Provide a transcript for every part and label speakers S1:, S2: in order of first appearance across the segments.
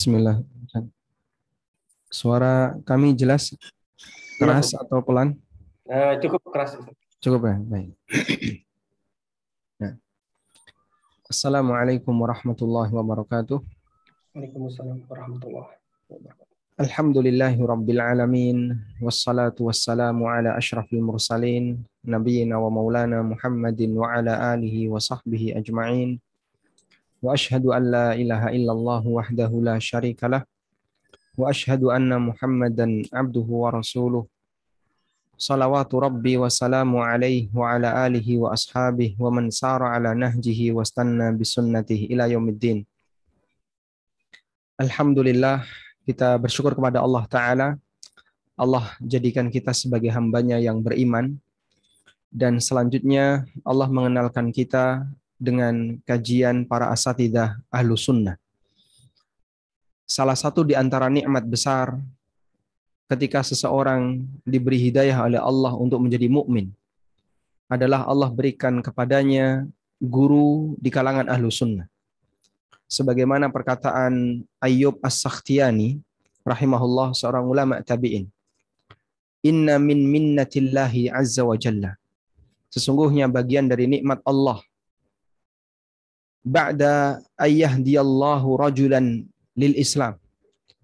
S1: Bismillah. Suara kami jelas,
S2: Iya,
S1: keras atau pelan?
S2: cukup keras.
S1: Cukup ya, baik. Nah. Assalamualaikum warahmatullahi wabarakatuh.
S2: Waalaikumsalam warahmatullahi wabarakatuh.
S1: Alhamdulillahi rabbil alamin. Wassalatu wassalamu ala ashrafil mursalin. Nabiyyina wa maulana Muhammadin wa ala alihi wa sahbihi ajma'in. Wa ashhadu an la ilaha illallah wahdahu la syarikalah. Wa ashhadu anna Muhammadan abduhu wa rasuluh. Salawatu Rabbi wa salamu alaihi wa ala alihi wa ashabihi wa man sara ala nahjihi wa stanna bisunnatihi ila yaumiddin. Alhamdulillah, kita bersyukur kepada Allah Ta'ala. Allah jadikan kita sebagai hambanya yang beriman. Dan selanjutnya Allah mengenalkan kita dengan kajian para asatidzah Ahlus Sunnah. Salah satu di antara nikmat besar ketika seseorang diberi hidayah oleh Allah untuk menjadi mukmin adalah Allah berikan kepadanya guru di kalangan ahlu sunnah. Sebagaimana perkataan Ayyub As-Sakhtiyani rahimahullah, seorang ulama tabi'in. Inna min minnatillahi azza wa jalla. Sesungguhnya bagian dari nikmat Allah. Ba'da ayyahdiyallahu rajulan lil Islam.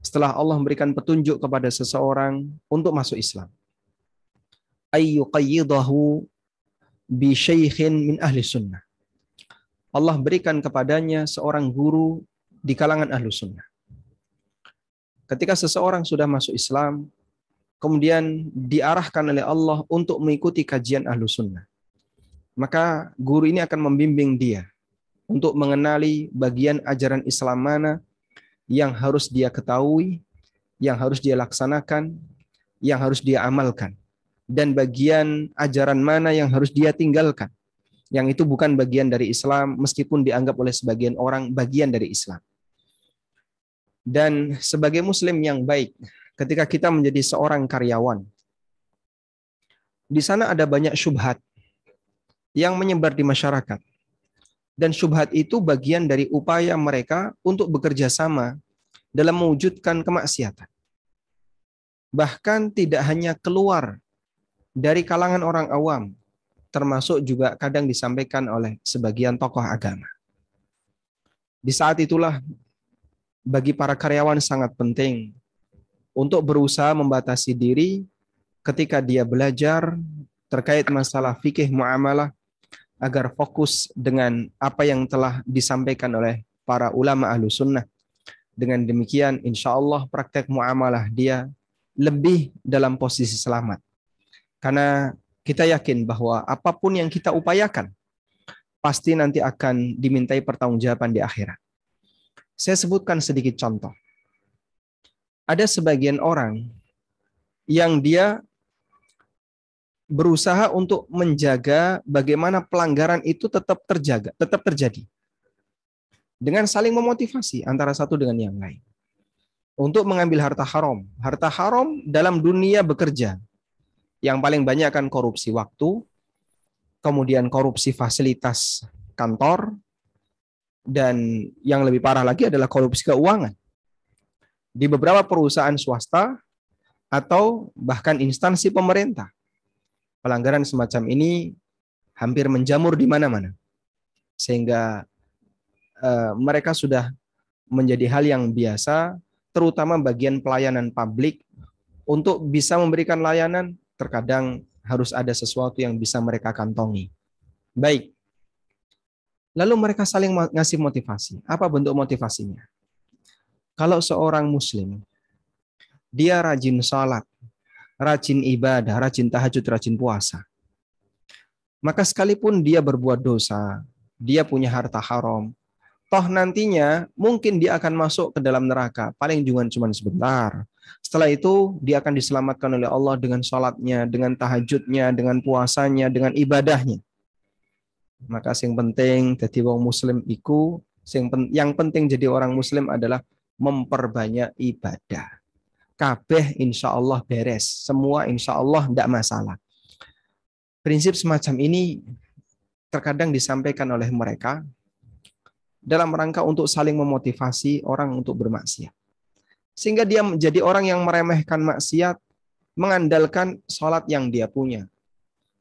S1: Setelah Allah memberikan petunjuk kepada seseorang untuk masuk Islam. Ayyuqayyidahu bi syaikhin min ahli sunnah. Allah berikan kepadanya seorang guru di kalangan ahlu sunnah. Ketika seseorang sudah masuk Islam, kemudian diarahkan oleh Allah untuk mengikuti kajian ahlu sunnah, maka guru ini akan membimbing dia untuk mengenali bagian ajaran Islam mana yang harus dia ketahui, yang harus dia laksanakan, yang harus dia amalkan, dan bagian ajaran mana yang harus dia tinggalkan, yang itu bukan bagian dari Islam, meskipun dianggap oleh sebagian orang bagian dari Islam. Dan sebagai muslim yang baik, ketika kita menjadi seorang karyawan, di sana ada banyak syubhat yang menyebar di masyarakat. Dan syubhat itu bagian dari upaya mereka untuk bekerja sama dalam mewujudkan kemaksiatan. Bahkan tidak hanya keluar dari kalangan orang awam, termasuk juga kadang disampaikan oleh sebagian tokoh agama. Di saat itulah bagi para karyawan sangat penting untuk berusaha membatasi diri ketika dia belajar terkait masalah fikih muamalah agar fokus dengan apa yang telah disampaikan oleh para ulama ahlu sunnah. Dengan demikian insya Allah praktek muamalah dia lebih dalam posisi selamat. Karena kita yakin bahwa apapun yang kita upayakan pasti nanti akan dimintai pertanggungjawaban di akhirat. Saya sebutkan sedikit contoh. Ada sebagian orang yang dia berusaha untuk menjaga bagaimana pelanggaran itu tetap terjadi. Dengan saling memotivasi antara satu dengan yang lain. Untuk mengambil harta haram. Harta haram dalam dunia bekerja. Yang paling banyak akan korupsi waktu, kemudian korupsi fasilitas kantor, dan yang lebih parah lagi adalah korupsi keuangan. Di beberapa perusahaan swasta atau bahkan instansi pemerintah. Pelanggaran semacam ini hampir menjamur di mana-mana. Sehingga mereka sudah menjadi hal yang biasa, terutama bagian pelayanan publik. Untuk bisa memberikan layanan, terkadang harus ada sesuatu yang bisa mereka kantongi. Baik. Lalu mereka saling ngasih motivasi. Apa bentuk motivasinya? Kalau seorang muslim, dia rajin sholat, rajin ibadah, rajin tahajud, rajin puasa, maka sekalipun dia berbuat dosa, dia punya harta haram, toh nantinya mungkin dia akan masuk ke dalam neraka, paling cuma sebentar. Setelah itu dia akan diselamatkan oleh Allah dengan sholatnya, dengan tahajudnya, dengan puasanya, dengan ibadahnya. Maka yang penting jadi wong muslim iku, yang penting jadi orang muslim adalah memperbanyak ibadah. Kabeh insya Allah beres, semua insya Allah tidak masalah. Prinsip semacam ini terkadang disampaikan oleh mereka dalam rangka untuk saling memotivasi orang untuk bermaksiat. Sehingga dia menjadi orang yang meremehkan maksiat, mengandalkan sholat yang dia punya.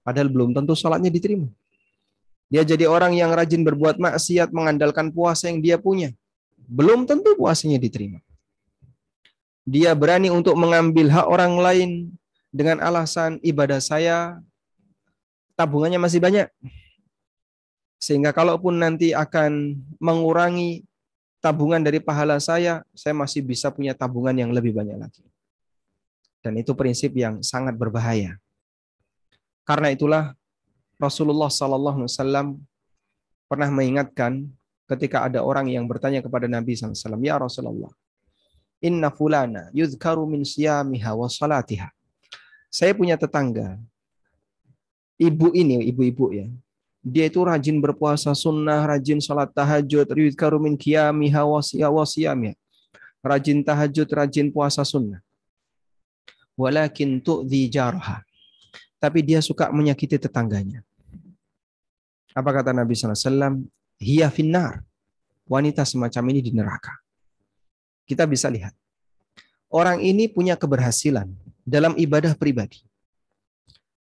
S1: Padahal belum tentu sholatnya diterima. Dia jadi orang yang rajin berbuat maksiat, mengandalkan puasa yang dia punya. Belum tentu puasanya diterima. Dia berani untuk mengambil hak orang lain dengan alasan ibadah saya, tabungannya masih banyak. Sehingga kalaupun nanti akan mengurangi tabungan dari pahala saya masih bisa punya tabungan yang lebih banyak lagi. Dan itu prinsip yang sangat berbahaya. Karena itulah Rasulullah SAW pernah mengingatkan ketika ada orang yang bertanya kepada Nabi SAW, "Ya Rasulullah, inna fulana yudhkaru min siyamiha wa salatiha." Saya punya tetangga, ibu-ibu ya. Dia itu rajin berpuasa sunnah, rajin salat tahajud, yudhkaru min qiyamiha wa siyamiha. Rajin tahajud, rajin puasa sunnah. Walakin tu'dhi jarha. Tapi dia suka menyakiti tetangganya. Apa kata Nabi SAW? Hiya finnar. Wanita semacam ini di neraka. Kita bisa lihat. Orang ini punya keberhasilan dalam ibadah pribadi.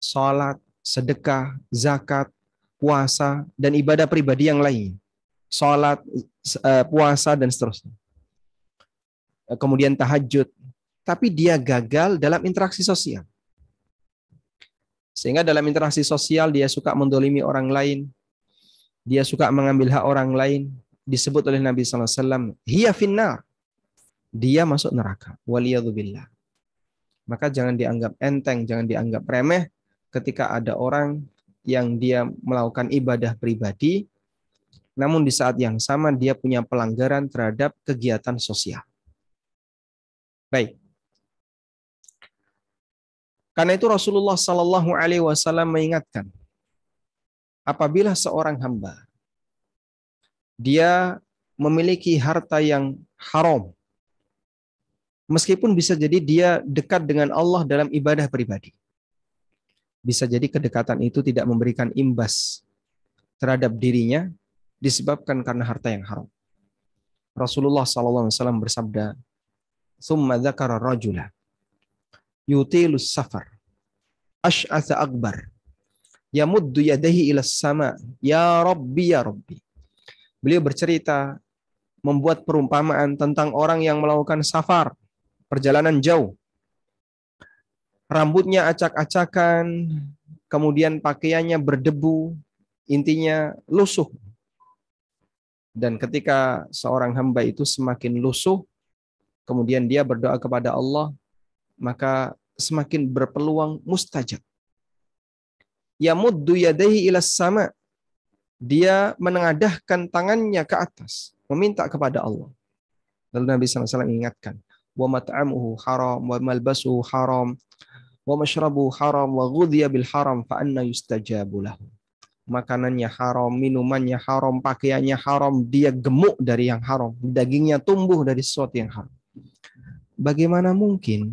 S1: Salat, sedekah, zakat, puasa, dan ibadah pribadi yang lain. Salat, puasa, dan seterusnya. Kemudian tahajud. Tapi dia gagal dalam interaksi sosial. Sehingga dalam interaksi sosial dia suka mendolimi orang lain. Dia suka mengambil hak orang lain. Disebut oleh Nabi SAW, hiya finnar. Dia masuk neraka. Waliyadzubillah. Maka jangan dianggap enteng, jangan dianggap remeh ketika ada orang yang dia melakukan ibadah pribadi, namun di saat yang sama dia punya pelanggaran terhadap kegiatan sosial. Baik. Karena itu Rasulullah Sallallahu Alaihi Wasallam mengingatkan, apabila seorang hamba dia memiliki harta yang haram, meskipun bisa jadi dia dekat dengan Allah dalam ibadah pribadi, bisa jadi kedekatan itu tidak memberikan imbas terhadap dirinya disebabkan karena harta yang haram. Rasulullah Sallallahu Alaihi Wasallam bersabda, "Tsumma dzakara rajula yutilus safar ash'atha akbar yamuddu yadayhi ila sama ya rabbi ya rabbi." Beliau bercerita membuat perumpamaan tentang orang yang melakukan safar, perjalanan jauh. Rambutnya acak-acakan, kemudian pakaiannya berdebu, intinya lusuh. Dan ketika seorang hamba itu semakin lusuh, kemudian dia berdoa kepada Allah, maka semakin berpeluang mustajab. Yamuddu yadayhi ilas sama. Dia menengadahkan tangannya ke atas, meminta kepada Allah. Lalu Nabi SAW ingatkan, wa mat'amuhu haram, wa malbasuhu haram, wa mashrabuhu haram, wa ghudhiya bil haram, fa anna yustajabu lahu. Makanannya haram, minumannya haram, pakaiannya haram, dia gemuk dari yang haram, dagingnya tumbuh dari sesuatu yang haram. Bagaimana mungkin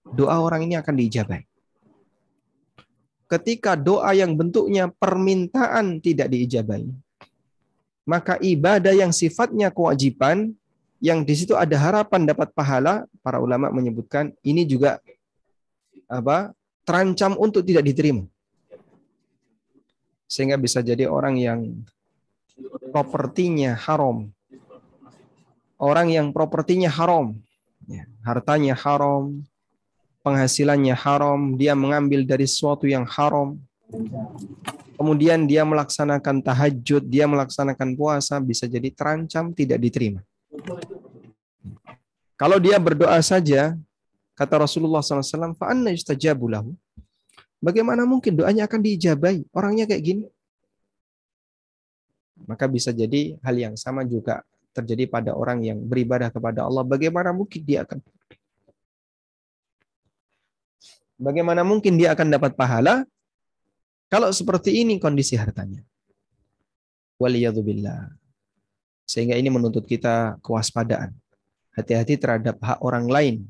S1: doa orang ini akan diijabahi? Ketika doa yang bentuknya permintaan tidak diijabahi, maka ibadah yang sifatnya kewajiban, yang di situ ada harapan dapat pahala, para ulama menyebutkan ini juga terancam untuk tidak diterima. Sehingga bisa jadi orang yang propertinya haram, orang yang propertinya haram, hartanya haram, penghasilannya haram, dia mengambil dari sesuatu yang haram, kemudian dia melaksanakan tahajud, dia melaksanakan puasa, bisa jadi terancam tidak diterima. Kalau dia berdoa saja, kata Rasulullah SAW, fa'anna yustajabu lahu. Bagaimana mungkin doanya akan diijabai? Orangnya kayak gini. Maka bisa jadi hal yang sama juga terjadi pada orang yang beribadah kepada Allah. Bagaimana mungkin dia akan dapat pahala kalau seperti ini kondisi hartanya? Waliyadzubillah. Sehingga ini menuntut kita kewaspadaan. Hati-hati terhadap hak orang lain.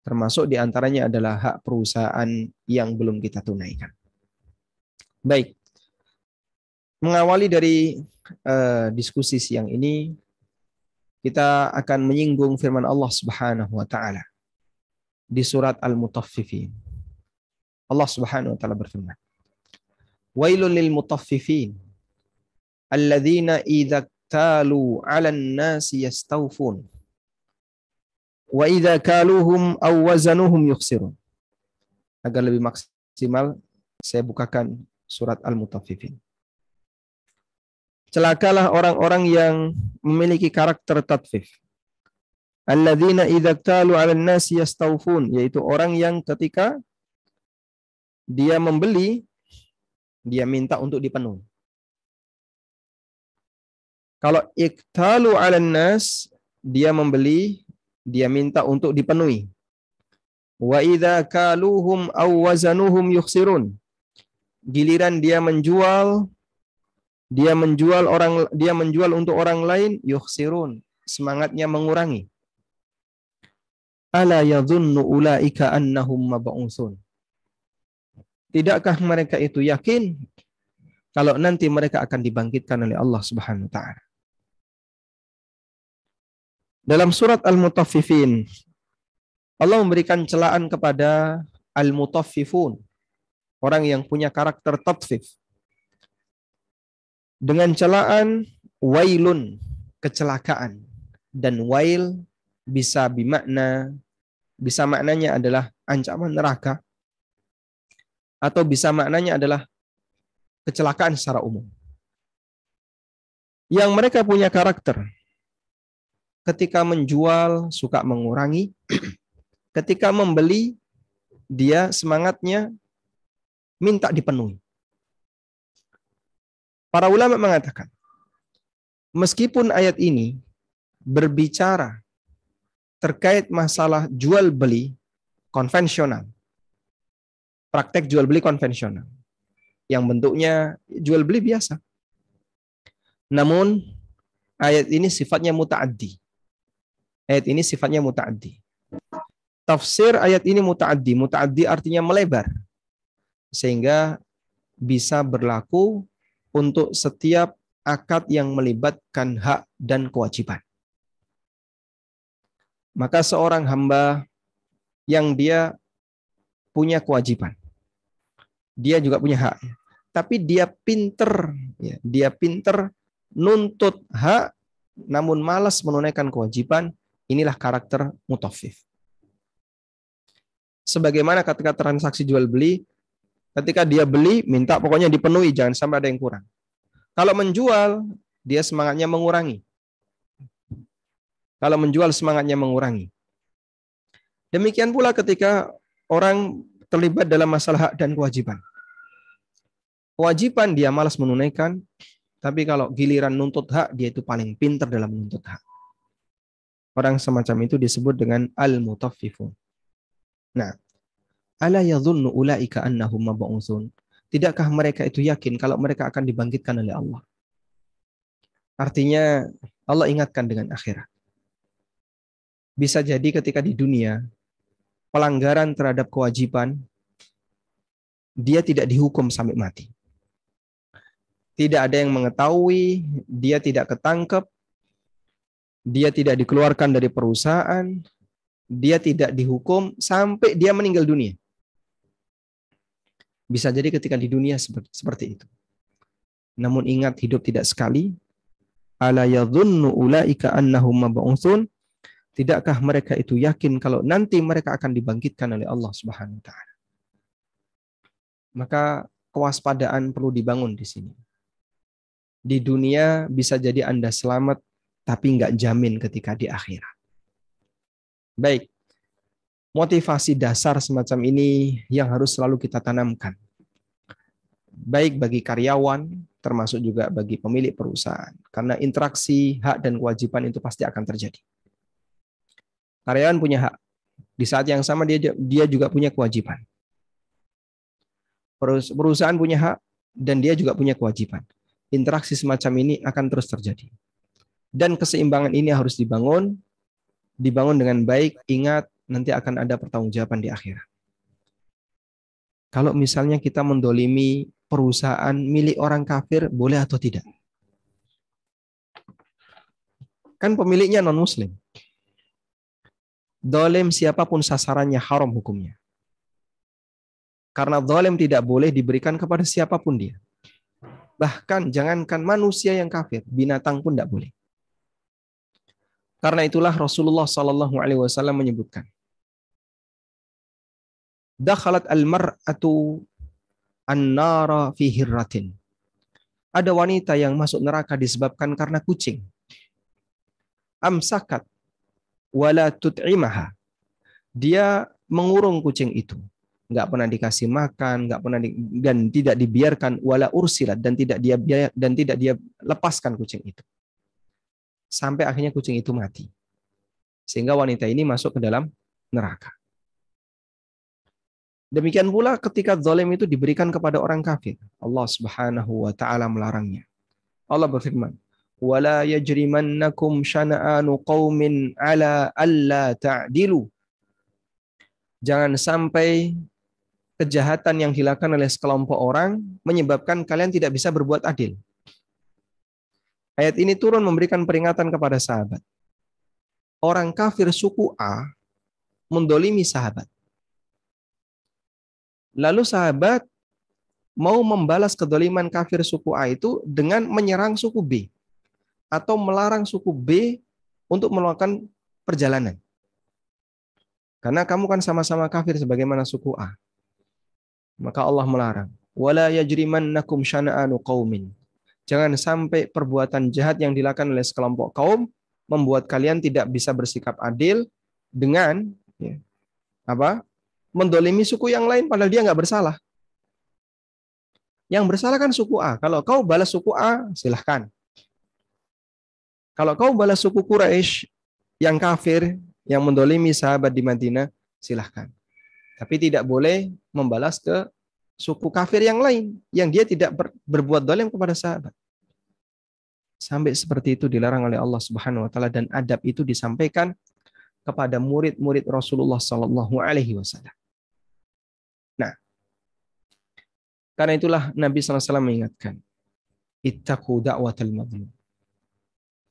S1: Termasuk diantaranya adalah hak perusahaan yang belum kita tunaikan. Baik. Mengawali dari diskusi siang ini, kita akan menyinggung firman Allah Subhanahu wa taala di surat Al-Mutaffifin. Allah Subhanahu wa taala berfirman, "Wailul lil mutaffifin alladzina idza talu 'alan nasi yastawfun wa idza kaluhum aw wazanuhum yukhsirun." Agar lebih maksimal, saya bukakan surat Al-Mutaffifin. Celakalah orang-orang yang memiliki karakter tatfif. Alladzina idza talu 'alan nasi yastawfun, yaitu orang yang ketika dia membeli, dia minta untuk dipenuhi. Kalau iktalu 'alan nas, dia membeli, dia minta untuk dipenuhi. Wa idza kaluhum aw wazanuhum yukhsirun. Giliran dia menjual untuk orang lain, yukhsirun, semangatnya mengurangi. Ala yadhunnu ulaika annahum mab'utsun. Tidakkah mereka itu yakin kalau nanti mereka akan dibangkitkan oleh Allah Subhanahu wa taala? Dalam surat Al-Mutaffifin, Allah memberikan celaan kepada al-mutaffifun, orang yang punya karakter tatfif, dengan celaan wailun, kecelakaan, dan wail bisa maknanya adalah ancaman neraka, atau bisa maknanya adalah kecelakaan secara umum. Yang mereka punya karakter, ketika menjual suka mengurangi, ketika membeli dia semangatnya minta dipenuhi. Para ulama mengatakan, meskipun ayat ini berbicara terkait masalah jual beli konvensional, praktek jual beli konvensional, yang bentuknya jual beli biasa. Namun ayat ini sifatnya muta'addi. Ayat ini sifatnya muta'addi. Tafsir ayat ini muta'addi. Muta'addi artinya melebar, sehingga bisa berlaku untuk setiap akad yang melibatkan hak dan kewajiban. Maka seorang hamba yang dia punya kewajiban, dia juga punya hak, tapi dia pinter nuntut hak, namun malas menunaikan kewajiban. Inilah karakter mutaffif. Sebagaimana ketika transaksi jual beli, ketika dia beli, minta pokoknya dipenuhi, jangan sampai ada yang kurang. Kalau menjual, dia semangatnya mengurangi. Kalau menjual, semangatnya mengurangi. Demikian pula ketika orang terlibat dalam masalah hak dan kewajiban. Kewajiban dia malas menunaikan, tapi kalau giliran nuntut hak, dia itu paling pintar dalam menuntut hak. Orang semacam itu disebut dengan al-mutaffifun. Nah, ala yadhunnu ulaika annahum mab'utsun. Tidakkah mereka itu yakin kalau mereka akan dibangkitkan oleh Allah? Artinya Allah ingatkan dengan akhirat. Bisa jadi ketika di dunia pelanggaran terhadap kewajiban, dia tidak dihukum sampai mati. Tidak ada yang mengetahui, dia tidak ketangkep, dia tidak dikeluarkan dari perusahaan, dia tidak dihukum sampai dia meninggal dunia. Bisa jadi ketika di dunia seperti itu. Namun ingat, hidup tidak sekali. Ala yadhunnu ulaika annahum mab'utsun. Tidakkah mereka itu yakin kalau nanti mereka akan dibangkitkan oleh Allah Subhanahu wa taala? Maka kewaspadaan perlu dibangun di sini. Di dunia bisa jadi Anda selamat, tapi nggak jamin ketika di akhirat. Baik, motivasi dasar semacam ini yang harus selalu kita tanamkan. Baik bagi karyawan, termasuk juga bagi pemilik perusahaan. Karena interaksi hak dan kewajiban itu pasti akan terjadi. Karyawan punya hak. Di saat yang sama dia juga punya kewajiban. Perusahaan punya hak dan dia juga punya kewajiban. Interaksi semacam ini akan terus terjadi. Dan keseimbangan ini harus dibangun dengan baik. Ingat, nanti akan ada pertanggungjawaban di akhirat. Kalau misalnya kita mendolimi perusahaan milik orang kafir, boleh atau tidak? Kan pemiliknya non-muslim. Zalim siapapun sasarannya haram hukumnya. Karena zalim tidak boleh diberikan kepada siapapun dia. Bahkan jangankan manusia yang kafir, binatang pun tidak boleh. Karena itulah Rasulullah SAW menyebutkan, dakhalat al-mar'atu an-nara fi hirratin. Ada wanita yang masuk neraka disebabkan karena kucing. Amsakat wala tut'imaha. Dia mengurung kucing itu. Nggak pernah dikasih makan, dan tidak dibiarkan, wala ursilat, dan tidak dia lepaskan kucing itu. Sampai akhirnya kucing itu mati. Sehingga wanita ini masuk ke dalam neraka. Demikian pula ketika zalim itu diberikan kepada orang kafir. Allah Subhanahu wa taala melarangnya. Allah berfirman, "Wala yajrimannakum syana'anu qaumin 'ala alla ta'dilu." Jangan sampai kejahatan yang dilakukan oleh sekelompok orang menyebabkan kalian tidak bisa berbuat adil. Ayat ini turun memberikan peringatan kepada sahabat. Orang kafir suku A mendolimi sahabat. Lalu sahabat mau membalas kedoliman kafir suku A itu dengan menyerang suku B. Atau melarang suku B untuk melakukan perjalanan. Karena kamu kan sama-sama kafir sebagaimana suku A. Maka Allah melarang, wala yajrimannakum syana'anu qaumin. Jangan sampai perbuatan jahat yang dilakukan oleh sekelompok kaum membuat kalian tidak bisa bersikap adil dengan mendolimi suku yang lain padahal dia nggak bersalah. Yang bersalah kan suku A. Kalau kau balas suku A, silahkan. Kalau kau balas suku Quraisy yang kafir, yang mendolimi sahabat di Madinah, silahkan. Tapi tidak boleh membalas ke suku kafir yang lain yang dia tidak berbuat zalim kepada sahabat. Sampai seperti itu dilarang oleh Allah Subhanahu wa taala, dan adab itu disampaikan kepada murid-murid Rasulullah sallallahu alaihi wasallam. Nah, karena itulah Nabi sallallahu alaihi wasallam mengingatkan, ittaqu da'watal mazlum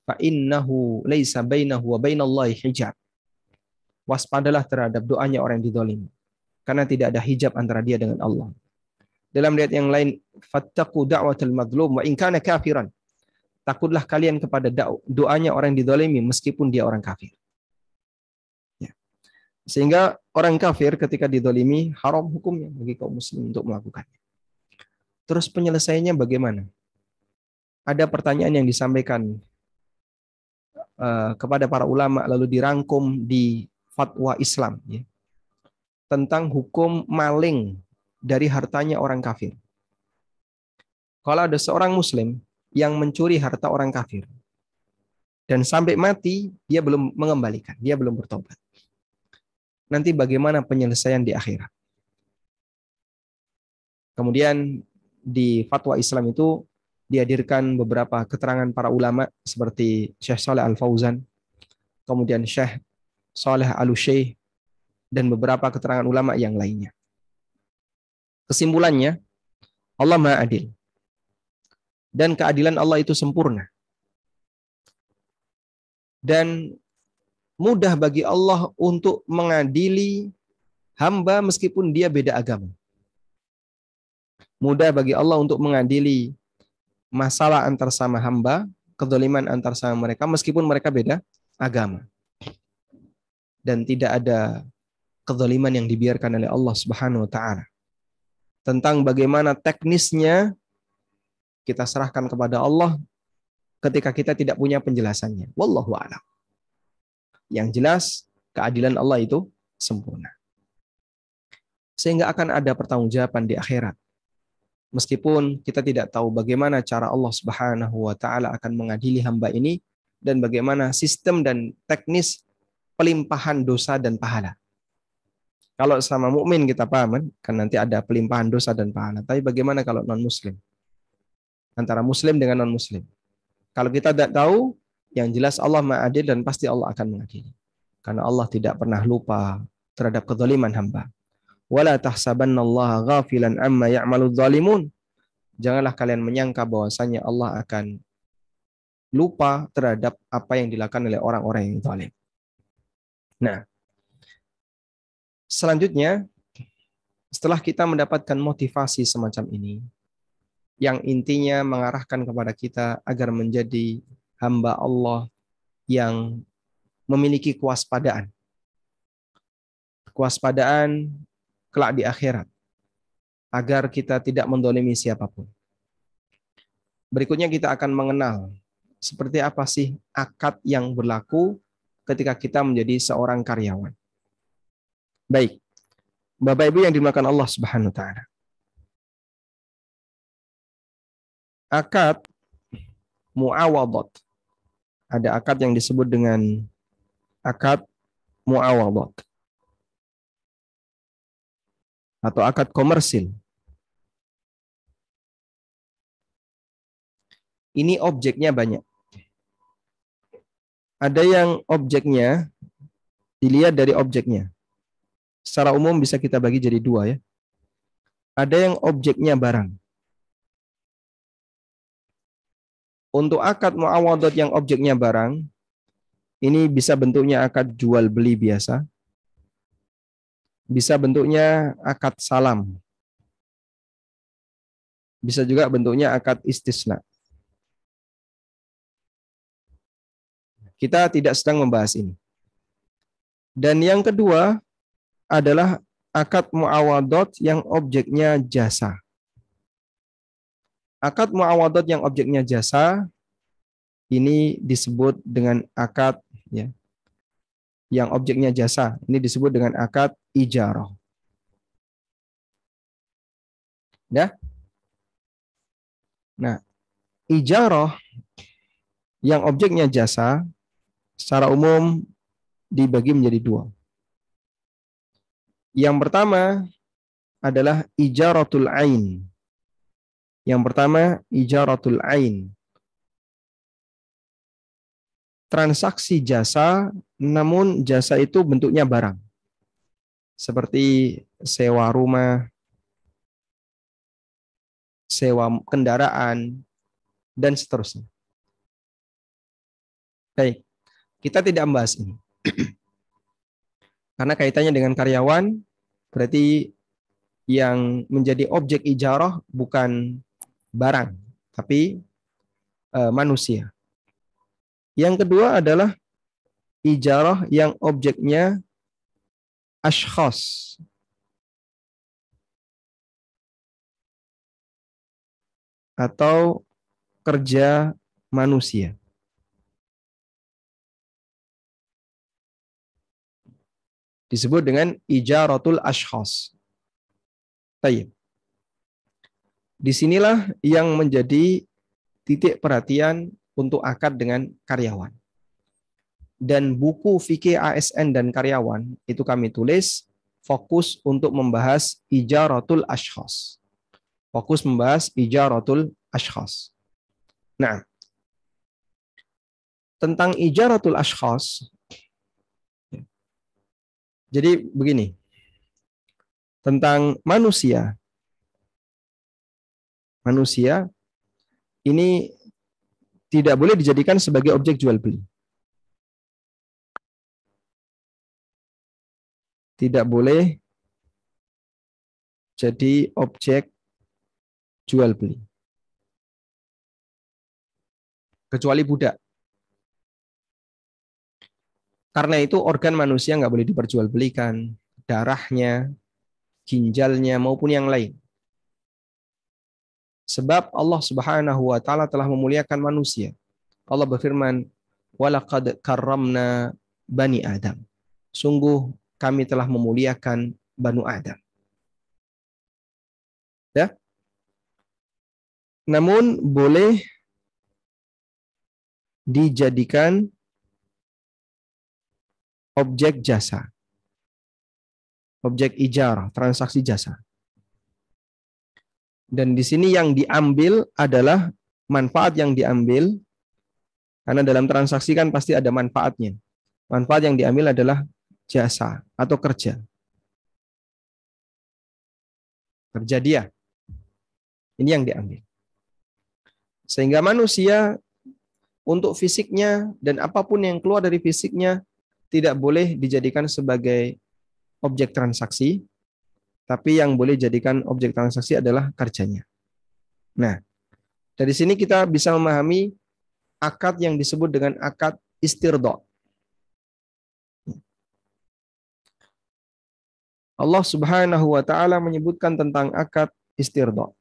S1: fa innahu laisa bainahu wa bainallahi hijab. Waspadalah terhadap doanya orang yang dizalimi, karena tidak ada hijab antara dia dengan Allah. Dalam riwayat yang lain, fattaqu da'watal mazlum wa in kana kafiran. Takutlah kalian kepada doanya orang yang dizalimi meskipun dia orang kafir. Ya. Sehingga orang kafir ketika dizalimi haram hukumnya bagi kaum muslim untuk melakukannya. Terus penyelesaiannya bagaimana? Ada pertanyaan yang disampaikan kepada para ulama lalu dirangkum di fatwa Islam, ya, tentang hukum maling dari hartanya orang kafir. Kalau ada seorang muslim yang mencuri harta orang kafir dan sampai mati dia belum mengembalikan, dia belum bertobat, nanti bagaimana penyelesaian di akhirat? Kemudian di fatwa Islam itu dihadirkan beberapa keterangan para ulama seperti Syekh Shalih Al-Fauzan, kemudian Syekh Shalih Al-Utsaimin, dan beberapa keterangan ulama yang lainnya. Kesimpulannya, Allah Maha Adil. Dan keadilan Allah itu sempurna. Dan mudah bagi Allah untuk mengadili hamba meskipun dia beda agama. Mudah bagi Allah untuk mengadili masalah antar sama hamba, kezaliman antar sama mereka meskipun mereka beda agama. Dan tidak ada kezaliman yang dibiarkan oleh Allah Subhanahu wa taala. Tentang bagaimana teknisnya kita serahkan kepada Allah ketika kita tidak punya penjelasannya. Wallahu a'lam. Yang jelas keadilan Allah itu sempurna. Sehingga akan ada pertanggungjawaban di akhirat. Meskipun kita tidak tahu bagaimana cara Allah Subhanahu wa taala akan mengadili hamba ini dan bagaimana sistem dan teknis pelimpahan dosa dan pahala. Kalau sama mukmin kita paham kan nanti ada pelimpahan dosa dan pahala. Tapi bagaimana kalau non-muslim? Antara muslim dengan non-muslim. Kalau kita tidak tahu, yang jelas Allah Maha Adil dan pasti Allah akan mengadili. Karena Allah tidak pernah lupa terhadap kezaliman hamba. Wala tahsabannallaha ghafilan amma ya'maludz zalimun. Janganlah kalian menyangka bahwasanya Allah akan lupa terhadap apa yang dilakukan oleh orang-orang yang zalim. Nah, selanjutnya setelah kita mendapatkan motivasi semacam ini, yang intinya mengarahkan kepada kita agar menjadi hamba Allah yang memiliki kewaspadaan. Kewaspadaan kelak di akhirat, agar kita tidak mendolimi siapapun. Berikutnya kita akan mengenal seperti apa sih akad yang berlaku ketika kita menjadi seorang karyawan. Baik, Bapak Ibu yang dimuliakan Allah Subhanahu wa taala. Akad muawadhat. Ada akad yang disebut dengan akad muawadhat atau akad komersil. Ini objeknya banyak. Ada yang objeknya dilihat dari objeknya. Secara umum bisa kita bagi jadi dua ya. Ada yang objeknya barang. Untuk akad muawadhat yang objeknya barang, ini bisa bentuknya akad jual beli biasa. Bisa bentuknya akad salam. Bisa juga bentuknya akad istisna. Kita tidak sedang membahas ini. Dan yang kedua adalah akad muawadhat yang objeknya jasa. Akad muawadhat yang objeknya jasa ini disebut dengan akad ya, yang objeknya jasa. Ini disebut dengan akad ijarah. Ya. Nah, ijarah yang objeknya jasa secara umum dibagi menjadi dua. Yang pertama adalah ijaratul ain. Yang pertama ijaratul ain. Transaksi jasa, namun jasa itu bentuknya barang. Seperti sewa rumah, sewa kendaraan, dan seterusnya. Baik, kita tidak membahas ini. Karena kaitannya dengan karyawan, berarti yang menjadi objek ijarah bukan barang, tapi manusia. Yang kedua adalah ijarah yang objeknya ashkhas. Atau kerja manusia. Disebut dengan ijaratul ashkhas. Baik. Disinilah yang menjadi titik perhatian untuk akad dengan karyawan. Dan buku fikih ASN dan karyawan itu kami tulis fokus untuk membahas ijaratul ashkhas. Fokus membahas ijaratul ashkhas. Nah, tentang ijaratul ashkhas, jadi begini, tentang manusia. Manusia ini tidak boleh dijadikan sebagai objek jual beli. Tidak boleh jadi objek jual beli. Kecuali budak. Karena itu organ manusia nggak boleh diperjualbelikan. Darahnya, ginjalnya, maupun yang lain. Sebab Allah Subhanahu wa taala telah memuliakan manusia. Allah berfirman, "Walaqad karramna bani Adam." Sungguh kami telah memuliakan Banu Adam. Ya. Namun boleh dijadikan objek jasa. Objek ijarah, transaksi jasa. Dan di sini yang diambil adalah manfaat yang diambil, karena dalam transaksi kan pasti ada manfaatnya. Manfaat yang diambil adalah jasa atau kerja. Kerja dia. Ini yang diambil. Sehingga manusia untuk fisiknya dan apapun yang keluar dari fisiknya tidak boleh dijadikan sebagai objek transaksi, tapi yang boleh jadikan objek transaksi adalah kerjanya. Nah, dari sini kita bisa memahami akad yang disebut dengan akad istirda. Allah Subhanahu wa taala menyebutkan tentang akad istirda.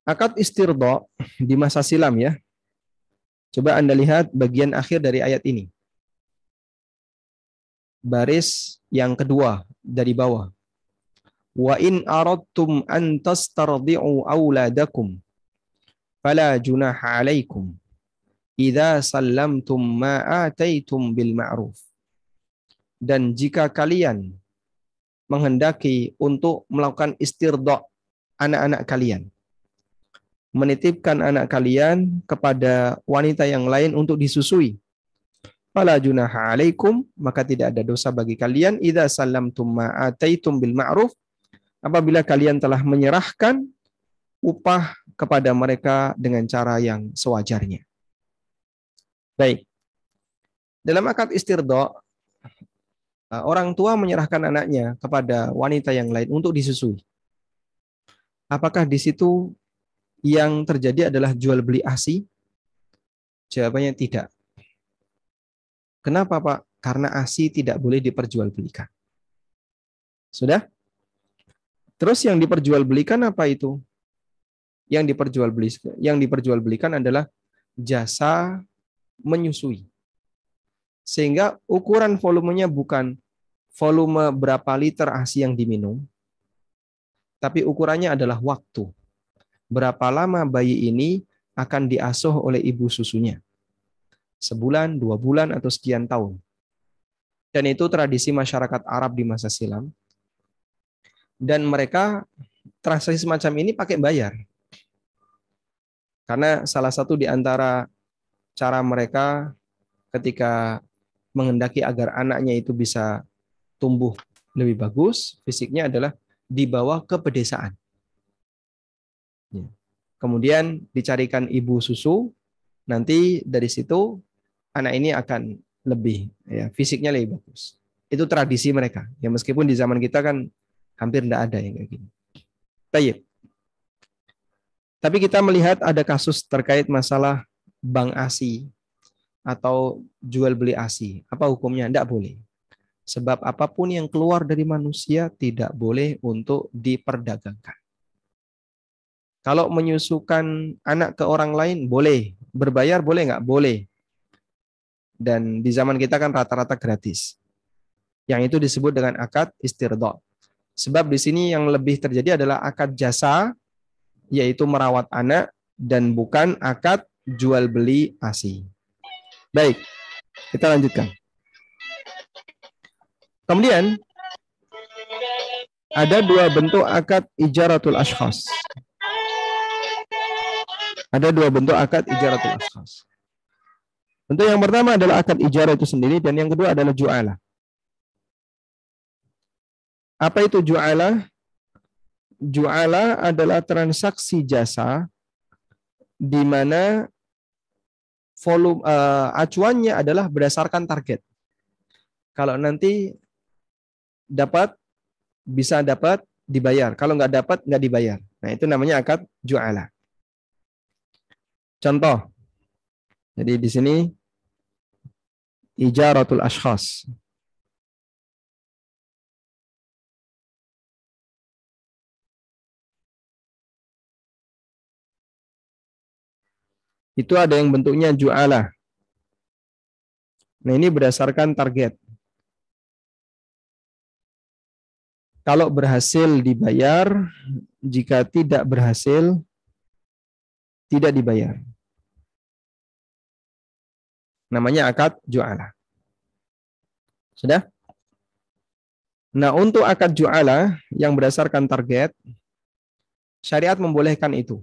S1: Akad istirda di masa silam ya. Coba Anda lihat bagian akhir dari ayat ini. Baris yang kedua dari bawah. Wa in aradtum an tastardi'u auladakum fala junaha 'alaikum idza sallamtum ma ataitum bil ma'ruf. Dan jika kalian menghendaki untuk melakukan istirda anak-anak kalian, menitipkan anak kalian kepada wanita yang lain untuk disusui, fala junaha 'alaikum, maka tidak ada dosa bagi kalian idza sallamtum ma ataitum bil ma'ruf, apabila kalian telah menyerahkan upah kepada mereka dengan cara yang sewajarnya. Baik. Dalam akad istirda, orang tua menyerahkan anaknya kepada wanita yang lain untuk disusui. Apakah di situ yang terjadi adalah jual beli ASI? Jawabannya tidak. Kenapa, Pak? Karena ASI tidak boleh diperjualbelikan. Sudah? Terus yang diperjualbelikan apa itu? Yang diperjualbelikan adalah jasa menyusui. Sehingga ukuran volumenya bukan volume berapa liter ASI yang diminum, tapi ukurannya adalah waktu. Berapa lama bayi ini akan diasuh oleh ibu susunya. Sebulan, 2 bulan, atau sekian tahun. Dan itu tradisi masyarakat Arab di masa silam. Dan mereka transaksi semacam ini pakai bayar. Karena salah satu di antara cara mereka ketika menghendaki agar anaknya itu bisa tumbuh lebih bagus fisiknya adalah dibawa ke pedesaan. Kemudian dicarikan ibu susu, nanti dari situ anak ini akan lebih fisiknya lebih bagus. Itu tradisi mereka. Ya meskipun di zaman kita kan hampir tidak ada yang kayak gini. Baik. Tapi kita melihat ada kasus terkait masalah bank ASI atau jual beli ASI. Apa hukumnya? Tidak boleh. Sebab apapun yang keluar dari manusia tidak boleh untuk diperdagangkan. Kalau menyusukan anak ke orang lain boleh. Berbayar boleh nggak? Boleh. Dan di zaman kita kan rata-rata gratis. Yang itu disebut dengan akad istirda. Sebab di sini yang lebih terjadi adalah akad jasa, yaitu merawat anak, dan bukan akad jual beli ASI. Baik, kita lanjutkan. Kemudian ada 2 bentuk akad ijaratul ashkhas. Ada 2 bentuk akad ijaratul ashkhas. Bentuk yang pertama adalah akad ijarah itu sendiri, dan yang kedua adalah ju'alah. Apa itu ju'alah? Ju'alah adalah transaksi jasa di mana volume acuannya adalah berdasarkan target. Kalau nanti dapat, bisa dapat, dibayar. Kalau nggak dapat, nggak dibayar. Nah, itu namanya akad ju'alah. Contoh. Jadi di sini ijaratul ashkhas. Itu ada yang bentuknya ju'alah. Nah, ini berdasarkan target. Kalau berhasil dibayar, jika tidak berhasil, tidak dibayar. Namanya akad ju'alah. Sudah? Nah, untuk akad ju'alah yang berdasarkan target, syariat membolehkan itu.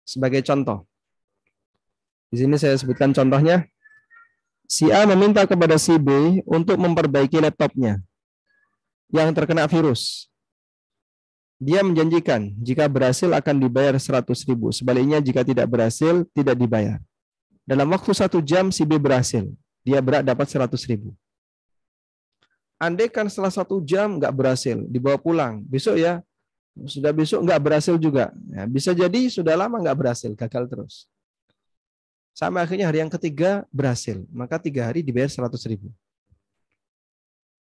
S1: Sebagai contoh. Di sini saya sebutkan contohnya. Si A meminta kepada si B untuk memperbaiki laptopnya. yang terkena virus. Dia menjanjikan jika berhasil akan dibayar 100.000. Sebaliknya jika tidak berhasil, tidak dibayar. Dalam waktu 1 jam si B berhasil. Dia berak dapat 100.000. Andaikan setelah 1 jam nggak berhasil, dibawa pulang. Besok ya, sudah besok nggak berhasil juga. Ya, bisa jadi sudah lama nggak berhasil, gagal terus. Sampai akhirnya hari yang ketiga berhasil. Maka 3 hari dibayar 100.000.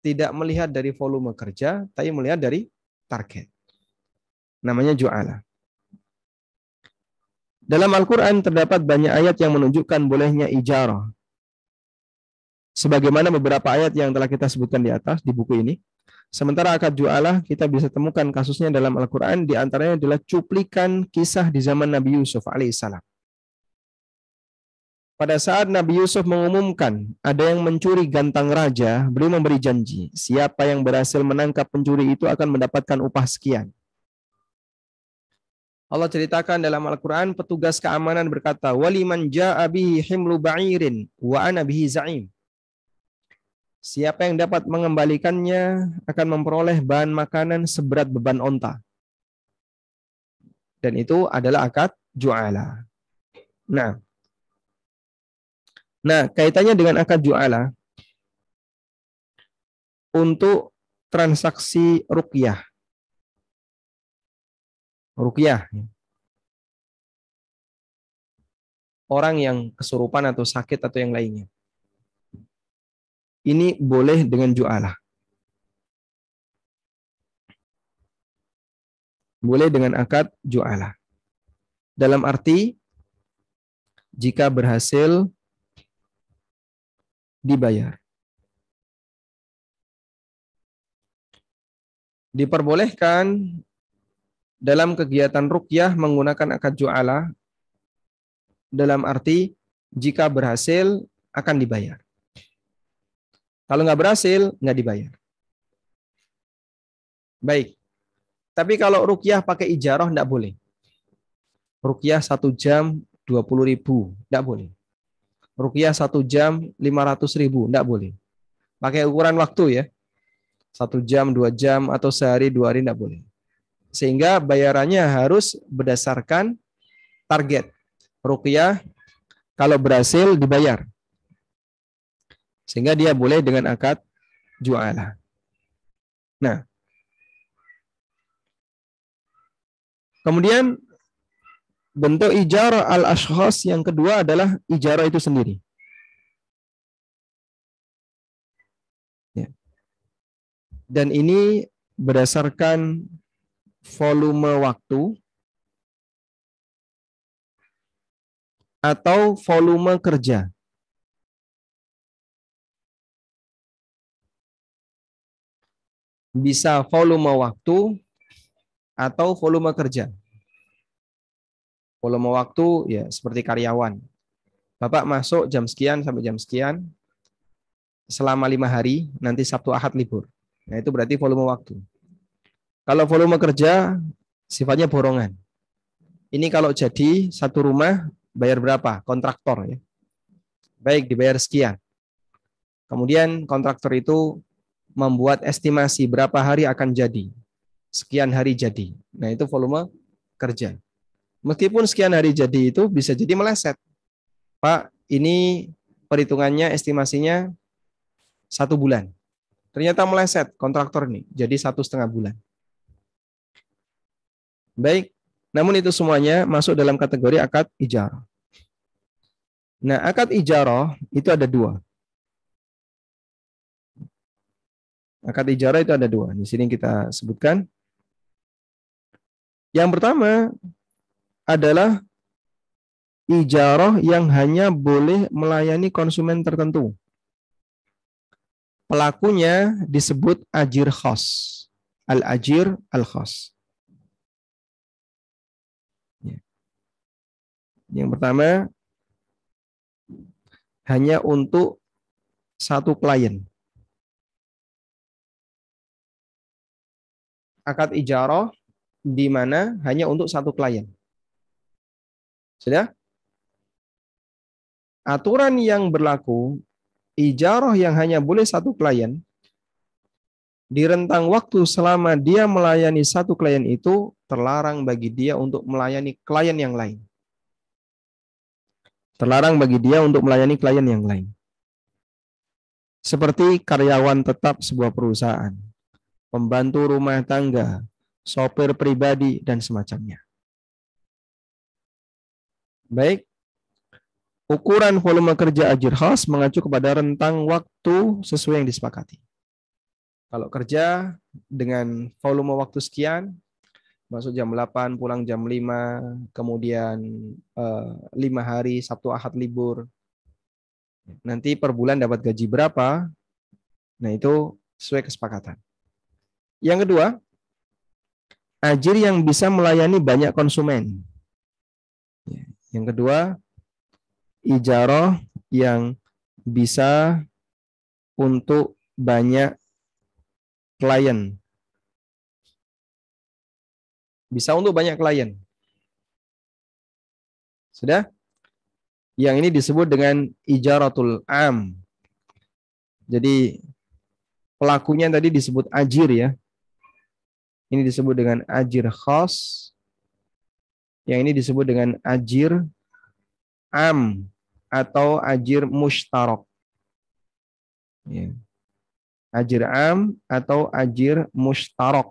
S1: Tidak melihat dari volume kerja, tapi melihat dari target. Namanya ju'alah. Dalam Al-Quran terdapat banyak ayat yang menunjukkan bolehnya ijarah. Sebagaimana beberapa ayat yang telah kita sebutkan di atas di buku ini. Sementara akad ju'alah kita bisa temukan kasusnya dalam Al-Quran, di antaranya adalah cuplikan kisah di zaman Nabi Yusuf alaihissalam. Pada saat Nabi Yusuf mengumumkan ada yang mencuri gantang raja, beliau memberi janji, siapa yang berhasil menangkap pencuri itu akan mendapatkan upah sekian. Allah ceritakan dalam Al-Quran, petugas keamanan berkata, waliman ja'a bihi himlu ba'irin wa ana bihi za'im. Siapa yang dapat mengembalikannya akan memperoleh bahan makanan seberat beban onta. Dan itu adalah akad ju'alah. Nah, kaitannya dengan akad ju'alah untuk transaksi ruqyah. Ruqyah. Orang yang kesurupan atau sakit atau yang lainnya. Ini boleh dengan ju'alah. Boleh dengan akad ju'alah. Dalam arti, jika berhasil dibayar. Diperbolehkan dalam kegiatan ruqyah menggunakan akad ju'alah dalam arti jika berhasil akan dibayar. Kalau nggak berhasil, nggak dibayar. Baik. Tapi kalau ruqyah pakai ijarah, nggak boleh. Ruqyah 1 jam 20.000, nggak boleh. Ruqyah 1 jam 500.000, nggak boleh. Pakai ukuran waktu ya. 1 jam, 2 jam, atau sehari, 2 hari, nggak boleh. Sehingga bayarannya harus berdasarkan target. Ruqyah kalau berhasil dibayar. Sehingga dia boleh dengan akad ju'alah. Nah, kemudian bentuk ijarah al-ashkhas yang kedua adalah ijarah itu sendiri. Ya. Dan ini berdasarkan volume waktu atau volume kerja. Bisa volume waktu atau volume kerja. Volume waktu ya seperti karyawan. Bapak masuk jam sekian sampai jam sekian selama 5 hari, nanti Sabtu Ahad libur. Nah itu berarti volume waktu. Kalau volume kerja sifatnya borongan. Ini kalau jadi satu rumah bayar berapa? Kontraktor ya. Baik dibayar sekian. Kemudian kontraktor itu membuat estimasi berapa hari akan jadi. Sekian hari jadi. Nah itu volume kerja. Meskipun sekian hari jadi itu bisa jadi meleset. Pak, ini perhitungannya estimasinya 1 bulan. Ternyata meleset kontraktor ini. Jadi 1,5 bulan. Baik, namun itu semuanya masuk dalam kategori akad ijarah. Nah, akad ijarah itu ada 2. Akad ijarah itu ada 2. Di sini kita sebutkan. Yang pertama adalah ijarah yang hanya boleh melayani konsumen tertentu. Pelakunya disebut ajir khas. Al-ajir al-khas. Yang pertama, hanya untuk satu klien. Akad ijarah di mana hanya untuk satu klien. Sudah? Aturan yang berlaku, ijarah yang hanya boleh satu klien, Di rentang waktu selama dia melayani satu klien itu, terlarang bagi dia untuk melayani klien yang lain. Terlarang bagi dia untuk melayani klien yang lain. Seperti karyawan tetap sebuah perusahaan, pembantu rumah tangga, sopir pribadi, dan semacamnya. Baik, ukuran volume kerja ajir khas mengacu kepada rentang waktu sesuai yang disepakati. Kalau kerja dengan volume waktu sekian, masuk jam 8, pulang jam 5, kemudian 5 hari, Sabtu Ahad libur. Nanti per bulan dapat gaji berapa, nah itu sesuai kesepakatan. Yang kedua, ajir yang bisa melayani banyak konsumen. Yang kedua, ijarah yang bisa untuk banyak klien. Bisa untuk banyak klien. Sudah? Yang ini disebut dengan ijaratul am. Jadi pelakunya tadi disebut ajir ya. Ini disebut dengan ajir khas. Yang ini disebut dengan ajir am atau ajir mushtarak. Ya. Ajir am atau ajir mushtarak.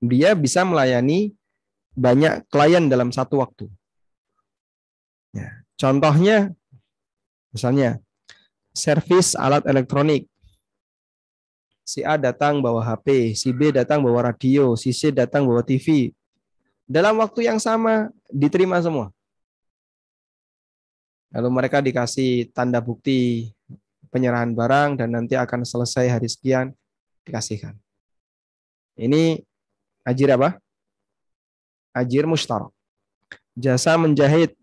S1: Dia bisa melayani banyak klien dalam satu waktu. Ya. Contohnya, misalnya, servis alat elektronik. Si A datang bawa HP, si B datang bawa radio, si C datang bawa TV. Dalam waktu yang sama, diterima semua. Lalu mereka dikasih tanda bukti penyerahan barang dan nanti akan selesai hari sekian, dikasihkan. Ini ajir apa? Ajir mushtarak. Jasa menjahit,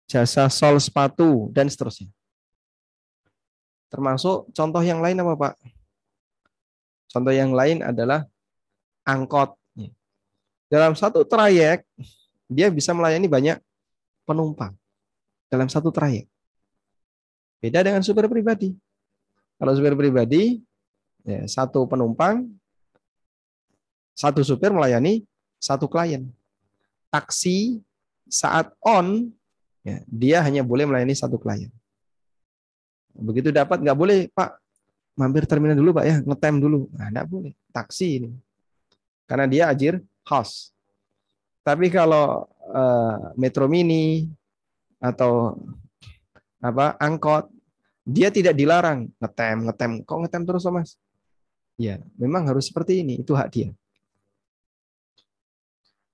S1: jasa sol sepatu, dan seterusnya. Termasuk contoh yang lain apa Pak? Contoh yang lain adalah angkot. Dalam satu trayek, dia bisa melayani banyak penumpang. Dalam satu trayek. Beda dengan supir pribadi. Kalau supir pribadi, ya, satu penumpang, satu supir melayani satu klien. Taksi saat on, ya, dia hanya boleh melayani satu klien. Begitu dapat, nggak boleh, Pak, mampir terminal dulu, Pak, ya, ngetem dulu. Nah, nggak boleh. Taksi ini. Karena dia ajir khas. Tapi kalau Metro Mini atau apa angkot, dia tidak dilarang ngetem. Kok ngetem terus, Mas? Ya, memang harus seperti ini. Itu hak dia.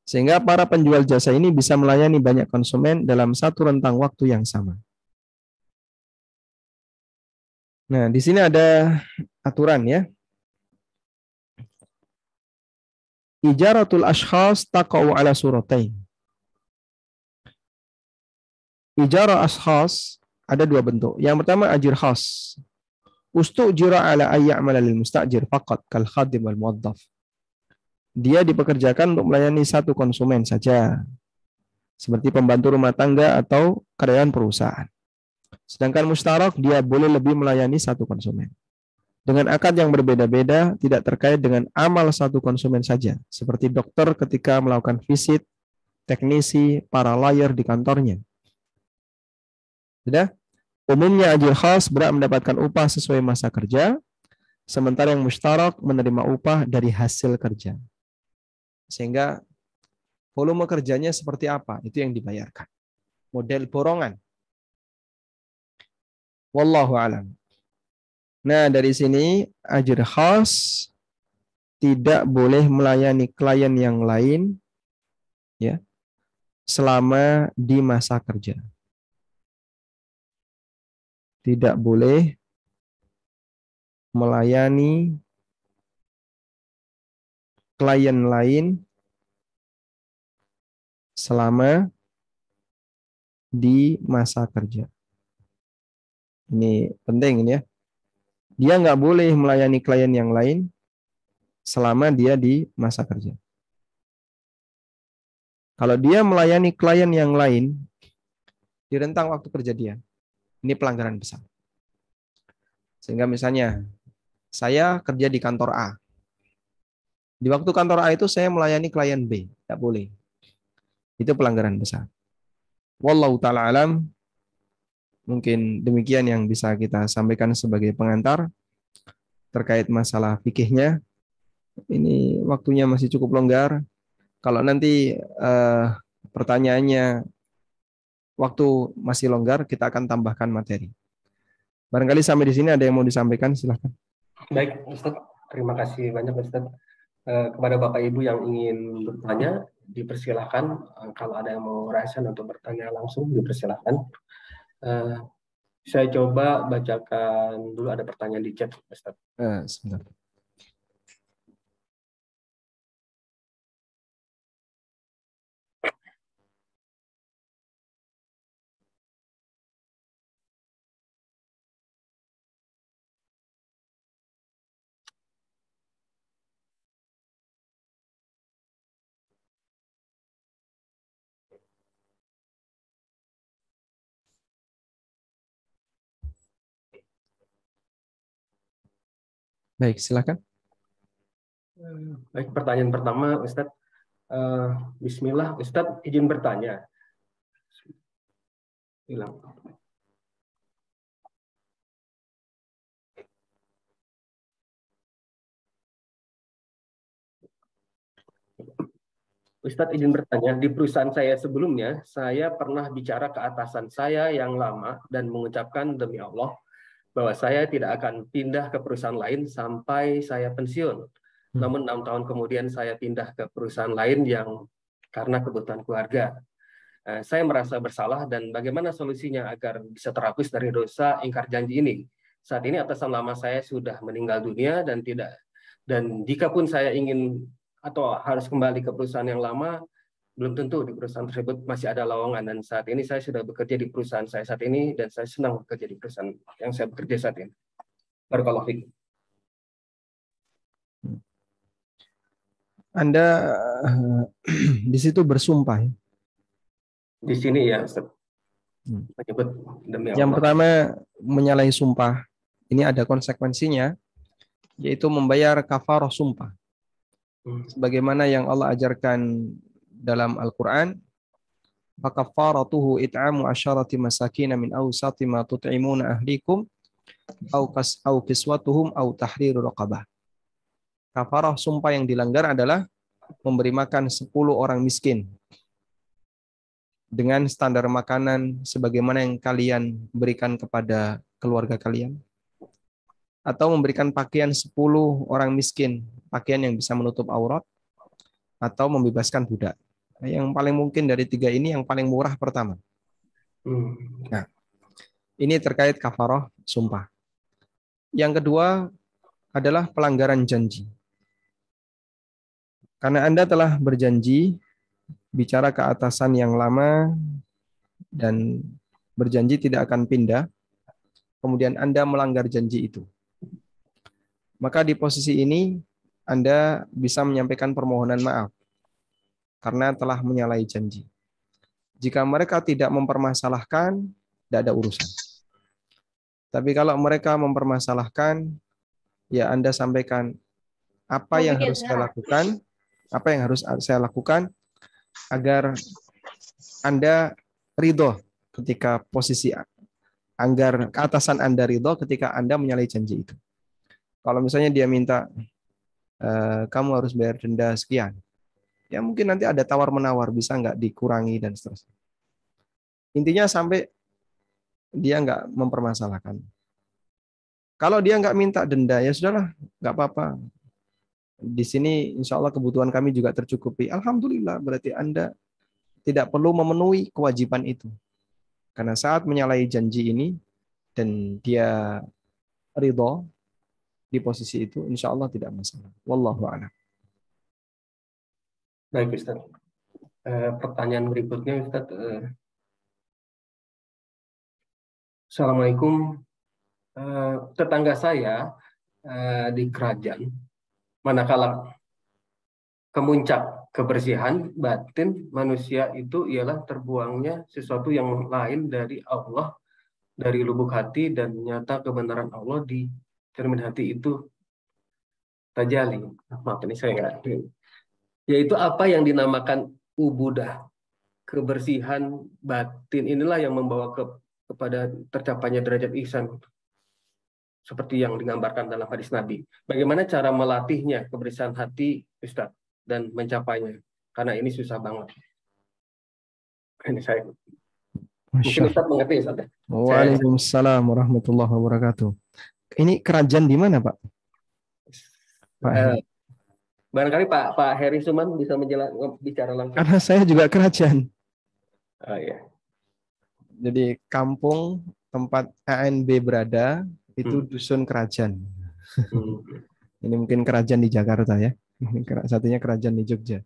S1: Sehingga para penjual jasa ini bisa melayani banyak konsumen dalam satu rentang waktu yang sama. Nah, di sini ada aturan ya. Ijaratul ashkhas taqa'u ala suratain. Ijarah ashkhas ada dua bentuk. Yang pertama ajir khas. Ustujira ala ayya'mala lil mustajir faqat kal khadim wal muwaddaf. Dia dipekerjakan untuk melayani satu konsumen saja. Seperti pembantu rumah tangga atau karyawan perusahaan. Sedangkan mustarak dia boleh lebih melayani satu konsumen. Dengan akad yang berbeda-beda, tidak terkait dengan amal satu konsumen saja. Seperti dokter ketika melakukan visit, teknisi, para lawyer di kantornya. Sudah? Umumnya ajir khas berhak mendapatkan upah sesuai masa kerja, sementara yang mustarak menerima upah dari hasil kerja. Sehingga volume kerjanya seperti apa, itu yang dibayarkan. Model borongan. Wallahu a'lam. Nah, dari sini ajir khas tidak boleh melayani klien yang lain ya selama di masa kerja. Tidak boleh melayani klien lain selama di masa kerja. Ini penting ini ya. Dia nggak boleh melayani klien yang lain selama dia di masa kerja. Kalau dia melayani klien yang lain di rentang waktu kerja dia, ini pelanggaran besar. Sehingga misalnya saya kerja di kantor A. Di waktu kantor A itu saya melayani klien B. Tidak boleh. Itu pelanggaran besar. Wallahu ta'ala alam. Mungkin demikian yang bisa kita sampaikan sebagai pengantar terkait masalah fikihnya. Ini waktunya masih cukup longgar. Kalau nanti pertanyaannya waktu masih longgar, kita akan tambahkan materi. Barangkali sampai di sini ada yang mau disampaikan, silahkan.
S2: Baik, Ustaz. Terima kasih banyak, Ustaz. Kepada Bapak Ibu yang ingin bertanya, dipersilahkan. Kalau ada yang mau raise untuk bertanya langsung, dipersilahkan. Saya coba bacakan dulu, ada pertanyaan di chat, Ustaz.
S1: Sebentar. Baik, silakan.
S2: Baik, pertanyaan pertama, Ustaz. Bismillah, Ustaz, izin bertanya. Hilang. Ustadz izin bertanya, di perusahaan saya sebelumnya, saya pernah bicara ke atasan saya yang lama dan mengucapkan demi Allah bahwa saya tidak akan pindah ke perusahaan lain sampai saya pensiun. Namun 6 tahun kemudian saya pindah ke perusahaan lain yang karena kebutuhan keluarga. Saya merasa bersalah dan bagaimana solusinya agar bisa terhapus dari dosa ingkar janji ini. Saat ini atasan lama saya sudah meninggal dunia dan jika pun saya ingin atau harus kembali ke perusahaan yang lama, belum tentu di perusahaan tersebut masih ada lowongan. Dan saat ini saya sudah bekerja di perusahaan saya saat ini dan saya senang bekerja di perusahaan yang saya bekerja saat ini. Barakallahu fiik.
S1: Anda di situ bersumpah.
S2: Di sini ya, Ustaz, menyebut demi Allah.
S1: Yang pertama, menyalahi sumpah. Ini ada konsekuensinya, yaitu membayar kafarah sumpah. Sebagaimana yang Allah ajarkan dalam Al-Quran, فَكَفَّارَتُهُ إِطْعَامُ عَشَرَةِ مَسَاكِينَ مِنْ أَوْسَطِ مَا تُطْعِمُونَ أَهْلِيكُمْ أَوْ كِسْوَتُهُمْ أَوْ تَحْرِيرُ رَقَبَةٍ. Kafarah sumpah yang dilanggar adalah memberi makan 10 orang miskin dengan standar makanan sebagaimana yang kalian berikan kepada keluarga kalian, atau memberikan pakaian 10 orang miskin, pakaian yang bisa menutup aurat, atau membebaskan budak. Yang paling mungkin dari 3 ini yang paling murah pertama. Nah, ini terkait kafarah sumpah. Yang kedua adalah pelanggaran janji. Karena Anda telah berjanji bicara ke atasan yang lama dan berjanji tidak akan pindah, kemudian Anda melanggar janji itu. Maka di posisi ini Anda bisa menyampaikan permohonan maaf karena telah menyalahi janji. Jika mereka tidak mempermasalahkan, tidak ada urusan. Tapi kalau mereka mempermasalahkan, ya Anda sampaikan apa yang harus saya lakukan, agar Anda ridho ketika posisi, agar keatasan Anda ridho ketika Anda menyalahi janji itu. Kalau misalnya dia minta kamu harus bayar denda sekian, ya mungkin nanti ada tawar-menawar, bisa nggak dikurangi dan seterusnya. Intinya sampai dia nggak mempermasalahkan. Kalau dia nggak minta denda, ya sudahlah, nggak apa-apa. Di sini insya Allah kebutuhan kami juga tercukupi. Alhamdulillah, berarti Anda tidak perlu memenuhi kewajiban itu. Karena saat menyalahi janji ini, dan dia ridho di posisi itu, insya Allah tidak masalah. Wallahu a'lam.
S2: Baik, Ustaz. Pertanyaan berikutnya, Ustaz. Assalamualaikum. Tetangga saya di kerajaan, manakala kemuncak kebersihan batin manusia itu ialah terbuangnya sesuatu yang lain dari Allah dari lubuk hati dan nyata kebenaran Allah di cermin hati itu tajali. Maaf ini saya nggak. Yaitu apa yang dinamakan ubudah, kebersihan batin inilah yang membawa kepada tercapainya derajat ihsan seperti yang digambarkan dalam hadis Nabi. Bagaimana cara melatihnya kebersihan hati, Ustaz, dan mencapainya? Karena ini susah banget. Ini saya mungkin
S1: Masya.
S2: Ustaz mengerti, Ustaz.
S1: Waalaikumsalam warahmatullahi wabarakatuh. Ini kerajaan di mana, Pak? Pak
S2: Eh,
S1: Heri.
S2: barangkali Pak Heri Suman bisa bicara langsung.
S1: Karena saya juga kerajaan.
S2: Oh, iya.
S1: Jadi kampung tempat ANB berada itu dusun kerajaan. Ini mungkin kerajaan di Jakarta ya. Satunya kerajaan di Jogja.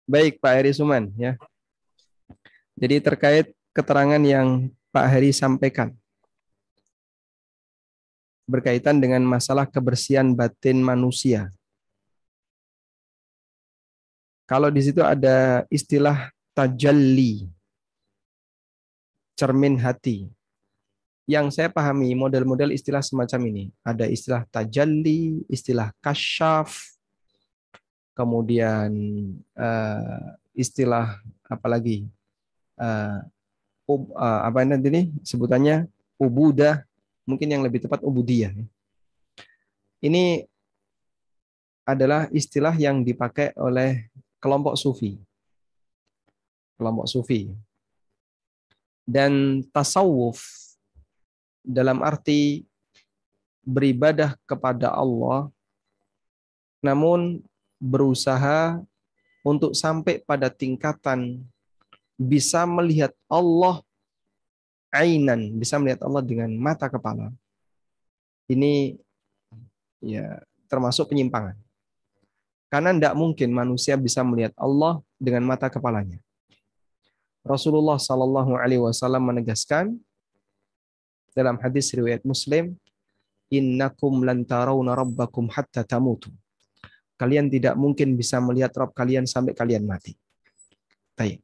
S1: Baik, Pak Heri Suman ya. Jadi terkait keterangan yang Pak Heri sampaikan berkaitan dengan masalah kebersihan batin manusia. Kalau di situ ada istilah tajalli, cermin hati. Yang saya pahami model-model istilah semacam ini. Ada istilah tajalli, istilah kasyaf, kemudian istilah apa lagi? Apa ini sebutannya ubudah, mungkin yang lebih tepat ubudiyah. Ini adalah istilah yang dipakai oleh kelompok sufi. Kelompok sufi. Dan tasawuf dalam arti beribadah kepada Allah, namun berusaha untuk sampai pada tingkatan bisa melihat Allah ainan, bisa melihat Allah dengan mata kepala. Ini ya termasuk penyimpangan. Karena tidak mungkin manusia bisa melihat Allah dengan mata kepalanya. Rasulullah Shallallahu Alaihi Wasallam menegaskan dalam hadis riwayat Muslim, innakum lan tarawna rabbakum hatta tamutu. Kalian tidak mungkin bisa melihat Rabb kalian sampai kalian mati. Baik.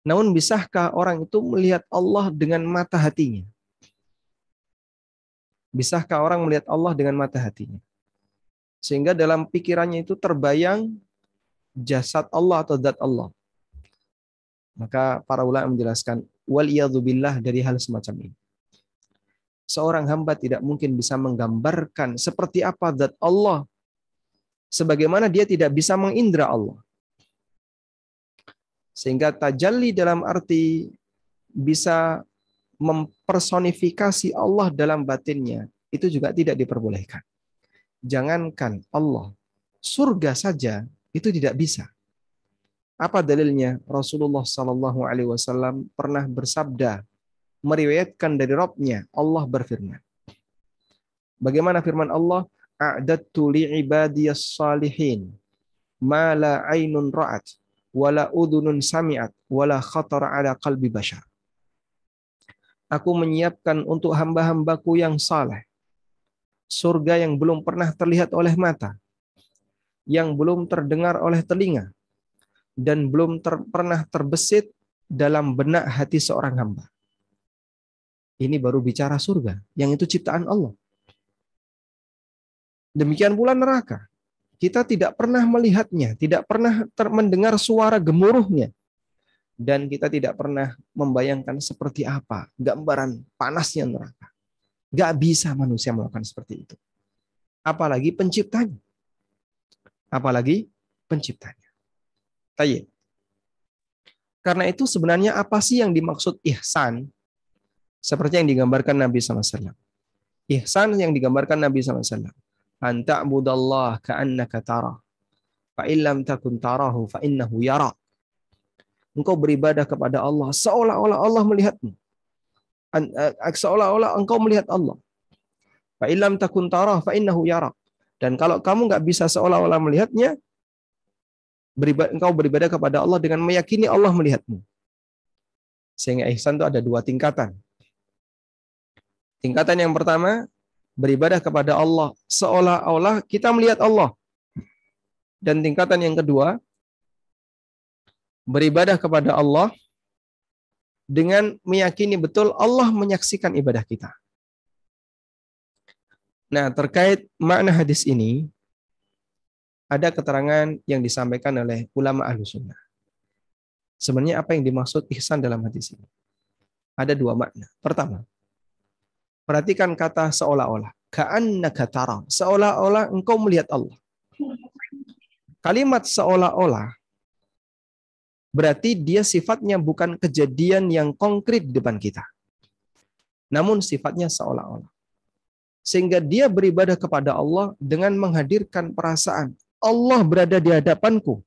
S1: Namun bisakah orang itu melihat Allah dengan mata hatinya? Bisakah orang melihat Allah dengan mata hatinya? Sehingga dalam pikirannya itu terbayang jasad Allah atau zat Allah. Maka para ulama menjelaskan wal iyadzubillah dari hal semacam ini. Seorang hamba tidak mungkin bisa menggambarkan seperti apa zat Allah sebagaimana dia tidak bisa mengindra Allah. Sehingga tajalli dalam arti bisa mempersonifikasi Allah dalam batinnya itu juga tidak diperbolehkan. Jangankan Allah, surga saja itu tidak bisa. Apa dalilnya? Rasulullah Shallallahu Alaihi Wasallam pernah bersabda, meriwayatkan dari Rabb-nya, Allah berfirman. Bagaimana firman Allah? A'dattu li'ibadiyas salihin ma la ainun ra'at wala udhunun sami'at wala khatara ala qalbi bashar. Aku menyiapkan untuk hamba-hambaku yang saleh surga yang belum pernah terlihat oleh mata, yang belum terdengar oleh telinga, dan belum pernah terbesit dalam benak hati seorang hamba. Ini baru bicara surga, yang itu ciptaan Allah. Demikian pula neraka. Kita tidak pernah melihatnya, tidak pernah mendengar suara gemuruhnya, dan kita tidak pernah membayangkan seperti apa gambaran panasnya neraka. Gak bisa manusia melakukan seperti itu. Apalagi penciptanya. Apalagi penciptanya. Tayyib. Karena itu sebenarnya apa sih yang dimaksud ihsan? Seperti yang digambarkan Nabi SAW. Ihsan yang digambarkan Nabi SAW. An ta'budallah ka'annaka tarah. Fa'illam takun tarahu fa'innahu yara. Engkau beribadah kepada Allah seolah-olah Allah melihatmu. Seolah-olah engkau melihat Allah. Fa'illam takun tarah fa'innahu yara. Dan kalau kamu nggak bisa seolah-olah melihatnya, engkau beribadah kepada Allah dengan meyakini Allah melihatmu. Sehingga ihsan itu ada dua tingkatan. Tingkatan yang pertama, beribadah kepada Allah seolah-olah kita melihat Allah. Dan tingkatan yang kedua, beribadah kepada Allah dengan meyakini betul Allah menyaksikan ibadah kita. Nah, terkait makna hadis ini, ada keterangan yang disampaikan oleh ulama Ahlussunnah. Sebenarnya apa yang dimaksud ihsan dalam hadis ini? Ada dua makna. Pertama, perhatikan kata seolah-olah. Ka'annaka tara. Seolah-olah engkau melihat Allah. Kalimat seolah-olah berarti dia sifatnya bukan kejadian yang konkret di depan kita. Namun sifatnya seolah-olah. Sehingga dia beribadah kepada Allah dengan menghadirkan perasaan. Allah berada di hadapanku.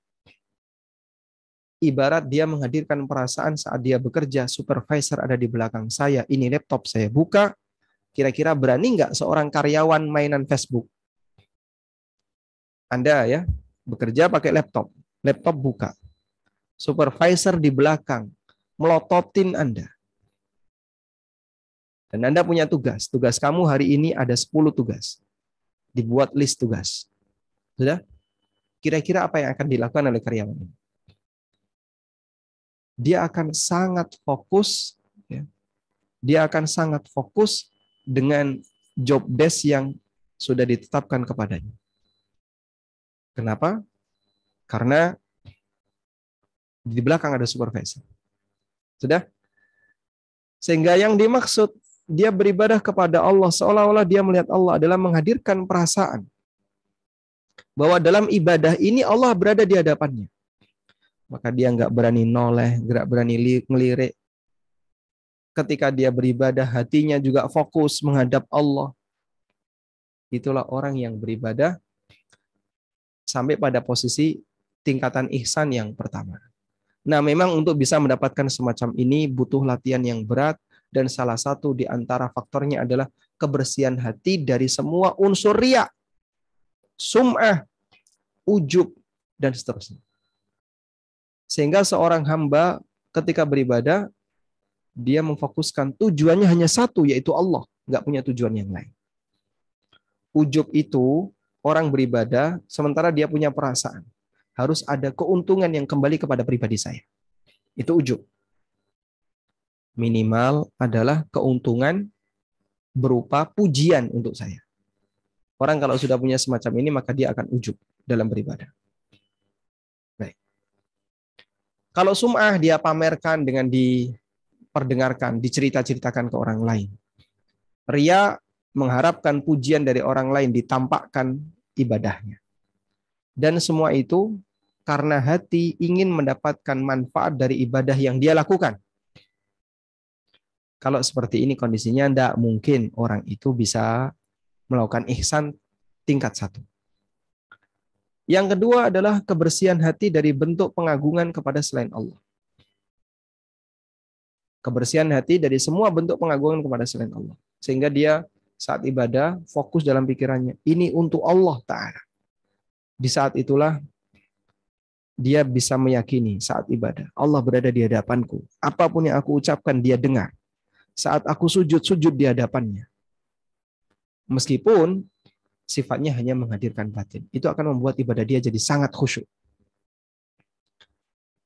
S1: Ibarat dia menghadirkan perasaan saat dia bekerja, supervisor ada di belakang saya, ini laptop saya buka, kira-kira berani nggak seorang karyawan mainan Facebook? Anda ya, bekerja pakai laptop, laptop buka, supervisor di belakang, melototin Anda. Dan Anda punya tugas kamu hari ini ada 10 tugas, dibuat list tugas. Sudah? Kira-kira apa yang akan dilakukan oleh karyawan ini? Dia akan sangat fokus, ya. Dia akan sangat fokus dengan job desk yang sudah ditetapkan kepadanya. Kenapa? Karena di belakang ada supervisor. Sudah? Sehingga yang dimaksud dia beribadah kepada Allah seolah-olah dia melihat Allah adalah menghadirkan perasaan bahwa dalam ibadah ini Allah berada di hadapannya. Maka dia nggak berani noleh, nggak berani ngelirik. Ketika dia beribadah, hatinya juga fokus menghadap Allah. Itulah orang yang beribadah sampai pada posisi tingkatan ihsan yang pertama. Nah, memang untuk bisa mendapatkan semacam ini butuh latihan yang berat, dan salah satu di antara faktornya adalah kebersihan hati dari semua unsur riya, sum'ah, ujub, dan seterusnya. Sehingga seorang hamba ketika beribadah, dia memfokuskan tujuannya hanya satu, yaitu Allah. Nggak punya tujuan yang lain. Ujub itu orang beribadah, sementara dia punya perasaan. Harus ada keuntungan yang kembali kepada pribadi saya. Itu ujub. Minimal adalah keuntungan berupa pujian untuk saya. Orang kalau sudah punya semacam ini, maka dia akan ujub dalam beribadah. Baik. Kalau sum'ah dia pamerkan dengan diperdengarkan, dicerita-ceritakan ke orang lain. Riya mengharapkan pujian dari orang lain, ditampakkan ibadahnya. Dan semua itu karena hati ingin mendapatkan manfaat dari ibadah yang dia lakukan. Kalau seperti ini kondisinya, tidak mungkin orang itu bisa melakukan ihsan tingkat 1. Yang kedua adalah kebersihan hati dari bentuk pengagungan kepada selain Allah. Kebersihan hati dari semua bentuk pengagungan kepada selain Allah. Sehingga dia saat ibadah fokus dalam pikirannya, ini untuk Allah Ta'ala. Di saat itulah dia bisa meyakini saat ibadah, Allah berada di hadapanku. Apapun yang aku ucapkan dia dengar. Saat aku sujud di hadapannya. Meskipun sifatnya hanya menghadirkan batin. Itu akan membuat ibadah dia jadi sangat khusyuk.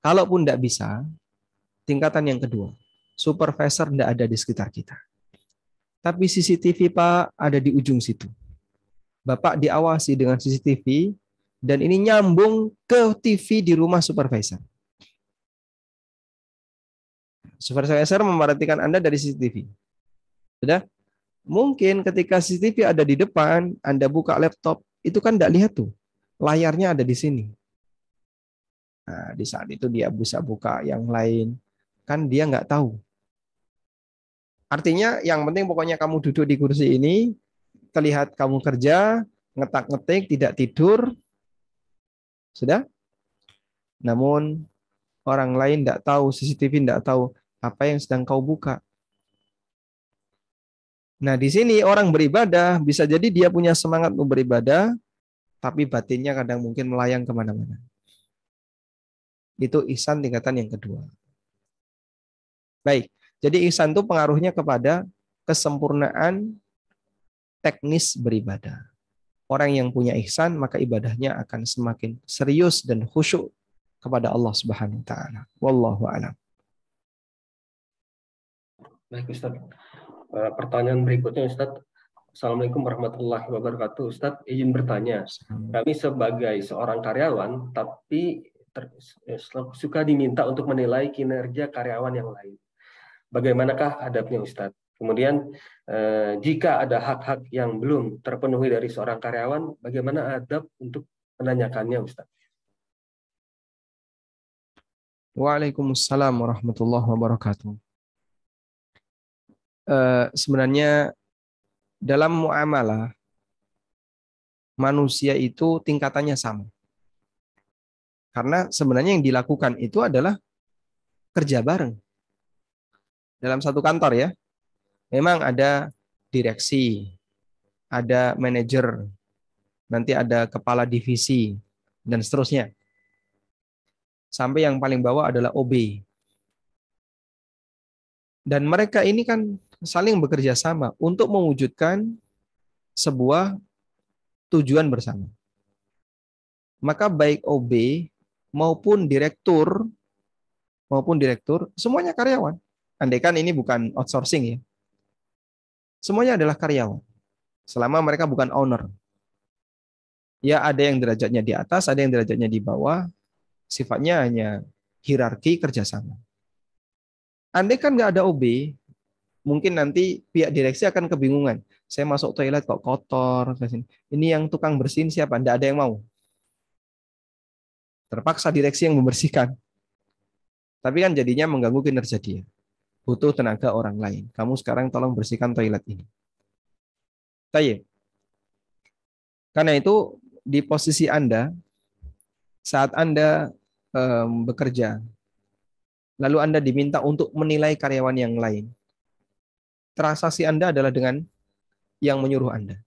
S1: Kalaupun tidak bisa, tingkatan yang kedua, supervisor tidak ada di sekitar kita. Tapi CCTV Pak ada di ujung situ. Bapak diawasi dengan CCTV dan ini nyambung ke TV di rumah supervisor. Supervisor memperhatikan Anda dari CCTV. Sudah? Mungkin ketika CCTV ada di depan, Anda buka laptop, itu kan tidak lihat tuh. Layarnya ada di sini. Nah, di saat itu dia bisa buka yang lain. Kan dia nggak tahu. Artinya yang penting pokoknya kamu duduk di kursi ini, terlihat kamu kerja, ngetak-ngetik, tidak tidur. Sudah? Namun orang lain tidak tahu, CCTV tidak tahu apa yang sedang kau buka. Nah, di sini orang beribadah, bisa jadi dia punya semangat untuk beribadah, tapi batinnya kadang mungkin melayang kemana-mana. Itu ihsan tingkatan yang kedua. Baik, jadi ihsan itu pengaruhnya kepada kesempurnaan teknis beribadah. Orang yang punya ihsan, maka ibadahnya akan semakin serius dan khusyuk kepada Allah Subhanahu wa taala. Wallahu a'lam.
S2: Baik Ustaz. Pertanyaan berikutnya Ustaz. Assalamualaikum warahmatullahi wabarakatuh. Ustaz, izin bertanya. Kami sebagai seorang karyawan, tapi suka diminta untuk menilai kinerja karyawan yang lain. Bagaimanakah adabnya Ustaz? Kemudian, jika ada hak-hak yang belum terpenuhi dari seorang karyawan, bagaimana adab untuk menanyakannya Ustaz?
S1: Waalaikumsalam warahmatullahi wabarakatuh. Sebenarnya dalam muamalah manusia itu tingkatannya sama. Karena sebenarnya yang dilakukan itu adalah kerja bareng. Dalam satu kantor ya, memang ada direksi, ada manajer, nanti ada kepala divisi, dan seterusnya. Sampai yang paling bawah adalah OB. Dan mereka ini kan saling bekerja sama untuk mewujudkan sebuah tujuan bersama. Maka baik OB maupun direktur, semuanya karyawan. Andaikan ini bukan outsourcing ya. Semuanya adalah karyawan. Selama mereka bukan owner. Ya ada yang derajatnya di atas, ada yang derajatnya di bawah. Sifatnya hanya hierarki kerjasama. Andaikan nggak ada OB, mungkin nanti pihak direksi akan kebingungan. Saya masuk toilet kok kotor. Ini yang tukang bersihin siapa? Nggak ada yang mau. Terpaksa direksi yang membersihkan. Tapi kan jadinya mengganggu kinerja dia. Butuh tenaga orang lain. Kamu sekarang tolong bersihkan toilet ini. Tayyip. Karena itu di posisi Anda, saat Anda bekerja, lalu Anda diminta untuk menilai karyawan yang lain. Transaksi Anda adalah dengan yang menyuruh Anda.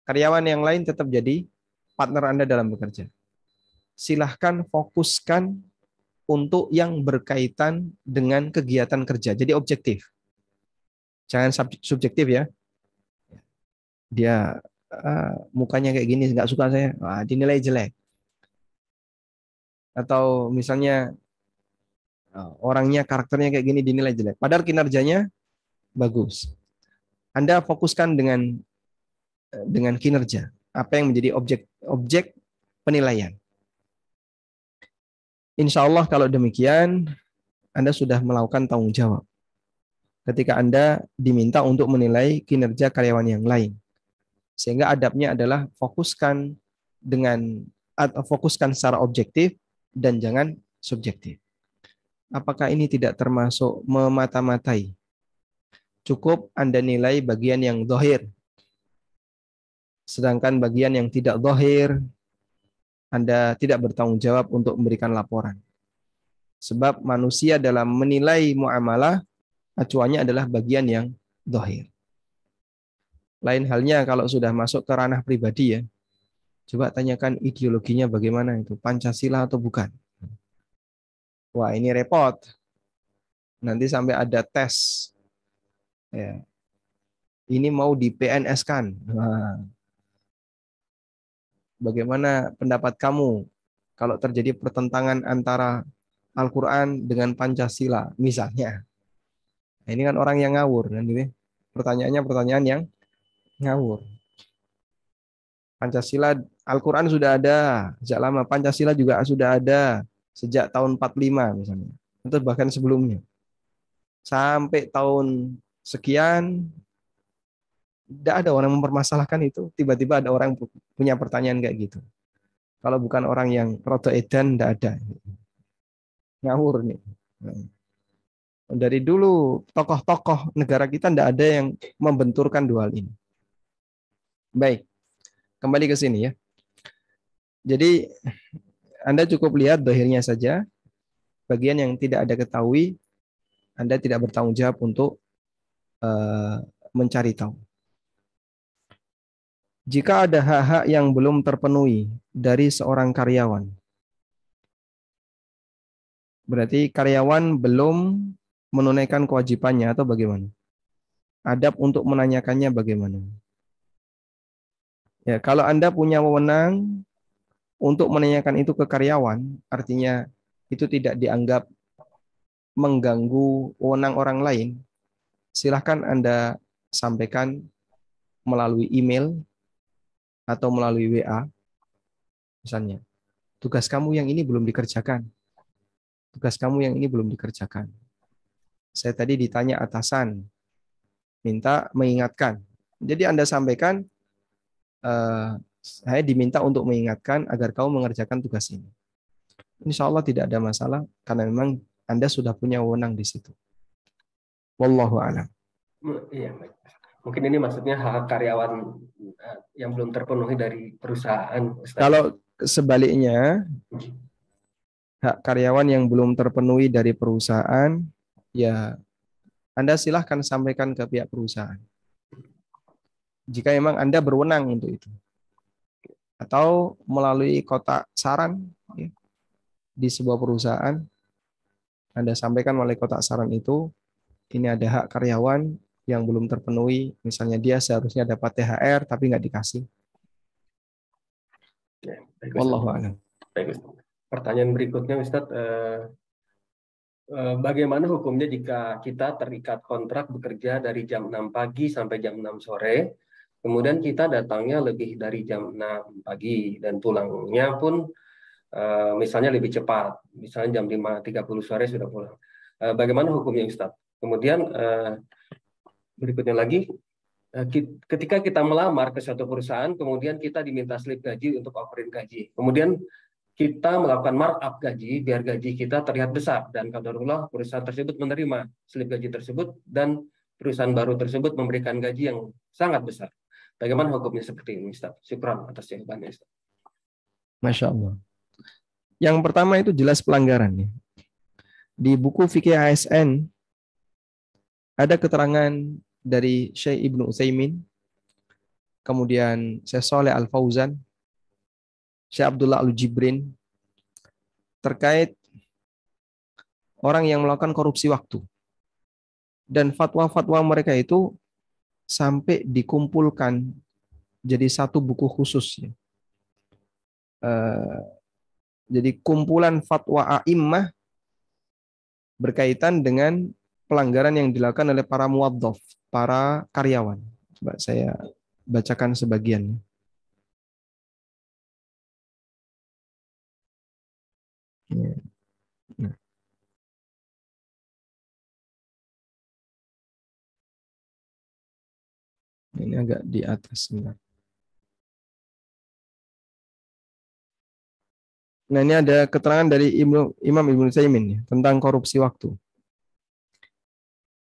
S1: Karyawan yang lain tetap jadi partner Anda dalam bekerja. Silahkan fokuskan untuk yang berkaitan dengan kegiatan kerja. Jadi objektif. Jangan subjektif ya. Dia mukanya kayak gini, nggak suka saya, dinilai jelek. Atau misalnya orangnya, karakternya kayak gini, dinilai jelek. Padahal kinerjanya bagus. Anda fokuskan dengan kinerja. Apa yang menjadi objek penilaian. Insya Allah kalau demikian, Anda sudah melakukan tanggung jawab. Ketika Anda diminta untuk menilai kinerja karyawan yang lain. Sehingga adabnya adalah fokuskan secara objektif dan jangan subjektif. Apakah ini tidak termasuk memata-matai? Cukup Anda nilai bagian yang zahir. Sedangkan bagian yang tidak zahir, Anda tidak bertanggung jawab untuk memberikan laporan. Sebab manusia dalam menilai muamalah, acuannya adalah bagian yang zahir. Lain halnya kalau sudah masuk ke ranah pribadi ya. Coba tanyakan ideologinya bagaimana itu, Pancasila atau bukan. Wah ini repot. Nanti sampai ada tes. Ya. Ini mau di PNS-kan. Nah, bagaimana pendapat kamu kalau terjadi pertentangan antara Al-Quran dengan Pancasila misalnya. Nah, ini kan orang yang ngawur. Kan, gitu. Pertanyaannya pertanyaan yang ngawur. Pancasila, Al-Quran sudah ada sejak lama. Pancasila juga sudah ada sejak tahun 45 misalnya. Atau bahkan sebelumnya. Sampai tahun sekian, tidak ada orang mempermasalahkan itu. Tiba-tiba ada orang punya pertanyaan kayak gitu. Kalau bukan orang yang roto edan, tidak ada. Ngawur nih. Dari dulu tokoh-tokoh negara kita tidak ada yang membenturkan dua hal ini. Baik, kembali ke sini ya. Jadi Anda cukup lihat dohirnya saja. Bagian yang tidak Anda ketahui, Anda tidak bertanggung jawab untuk mencari tahu. Jika ada hak-hak yang belum terpenuhi dari seorang karyawan, berarti karyawan belum menunaikan kewajibannya atau bagaimana? Adab untuk menanyakannya bagaimana? Ya, kalau Anda punya wewenang untuk menanyakan itu ke karyawan, artinya itu tidak dianggap mengganggu wewenang orang lain, silahkan Anda sampaikan melalui email atau melalui WA. Misalnya, tugas kamu yang ini belum dikerjakan. Tugas kamu yang ini belum dikerjakan. Saya tadi ditanya atasan, minta mengingatkan. Jadi Anda sampaikan, saya diminta untuk mengingatkan agar kamu mengerjakan tugas ini. Insya Allah tidak ada masalah, karena memang Anda sudah punya wewenang di situ. Wallahu a'lam.
S2: Iya, baik. Mungkin ini maksudnya hak karyawan yang belum terpenuhi dari perusahaan, Ustaz.
S1: Kalau sebaliknya, hak karyawan yang belum terpenuhi dari perusahaan, ya Anda silahkan sampaikan ke pihak perusahaan. Jika memang Anda berwenang untuk itu. Atau melalui kotak saran ya, di sebuah perusahaan, Anda sampaikan melalui kotak saran itu, ini ada hak karyawan yang belum terpenuhi, misalnya dia seharusnya dapat THR tapi nggak dikasih.
S2: Ya, baik,
S1: Wallahu a'lam.
S2: Baik, Ustaz. Pertanyaan berikutnya, Ustaz, bagaimana hukumnya jika kita terikat kontrak bekerja dari jam 6 pagi sampai jam 6 sore, kemudian kita datangnya lebih dari jam 6 pagi dan pulangnya pun misalnya lebih cepat, misalnya jam 5.30 sore sudah pulang. Bagaimana hukumnya, Ustaz? Kemudian berikutnya lagi, ketika kita melamar ke suatu perusahaan, kemudian kita diminta slip gaji untuk offering gaji. Kemudian kita melakukan markup gaji biar gaji kita terlihat besar, dan qadarullah perusahaan tersebut menerima slip gaji tersebut dan perusahaan baru tersebut memberikan gaji yang sangat besar. Bagaimana hukumnya seperti ini, Ustaz? Syukran atas jawabannya, Ustaz.
S1: Masya Allah. Yang pertama itu jelas pelanggaran. Ya. Di buku Fikih ASN ada keterangan dari Syekh Ibnu Utsaimin, kemudian Syekh Shalih Al Fauzan, Syekh Abdullah Al Jibrin, terkait orang yang melakukan korupsi waktu. Dan fatwa-fatwa mereka itu sampai dikumpulkan jadi satu buku khusus. Ya. Jadi kumpulan fatwa a'immah berkaitan dengan pelanggaran yang dilakukan oleh para muwadhaf, para karyawan. Coba saya bacakan sebagian. Nah. Ini agak di atas. Sebentar. Nah, ini ada keterangan dari Imam Ibnu Utsaimin ya, tentang korupsi waktu.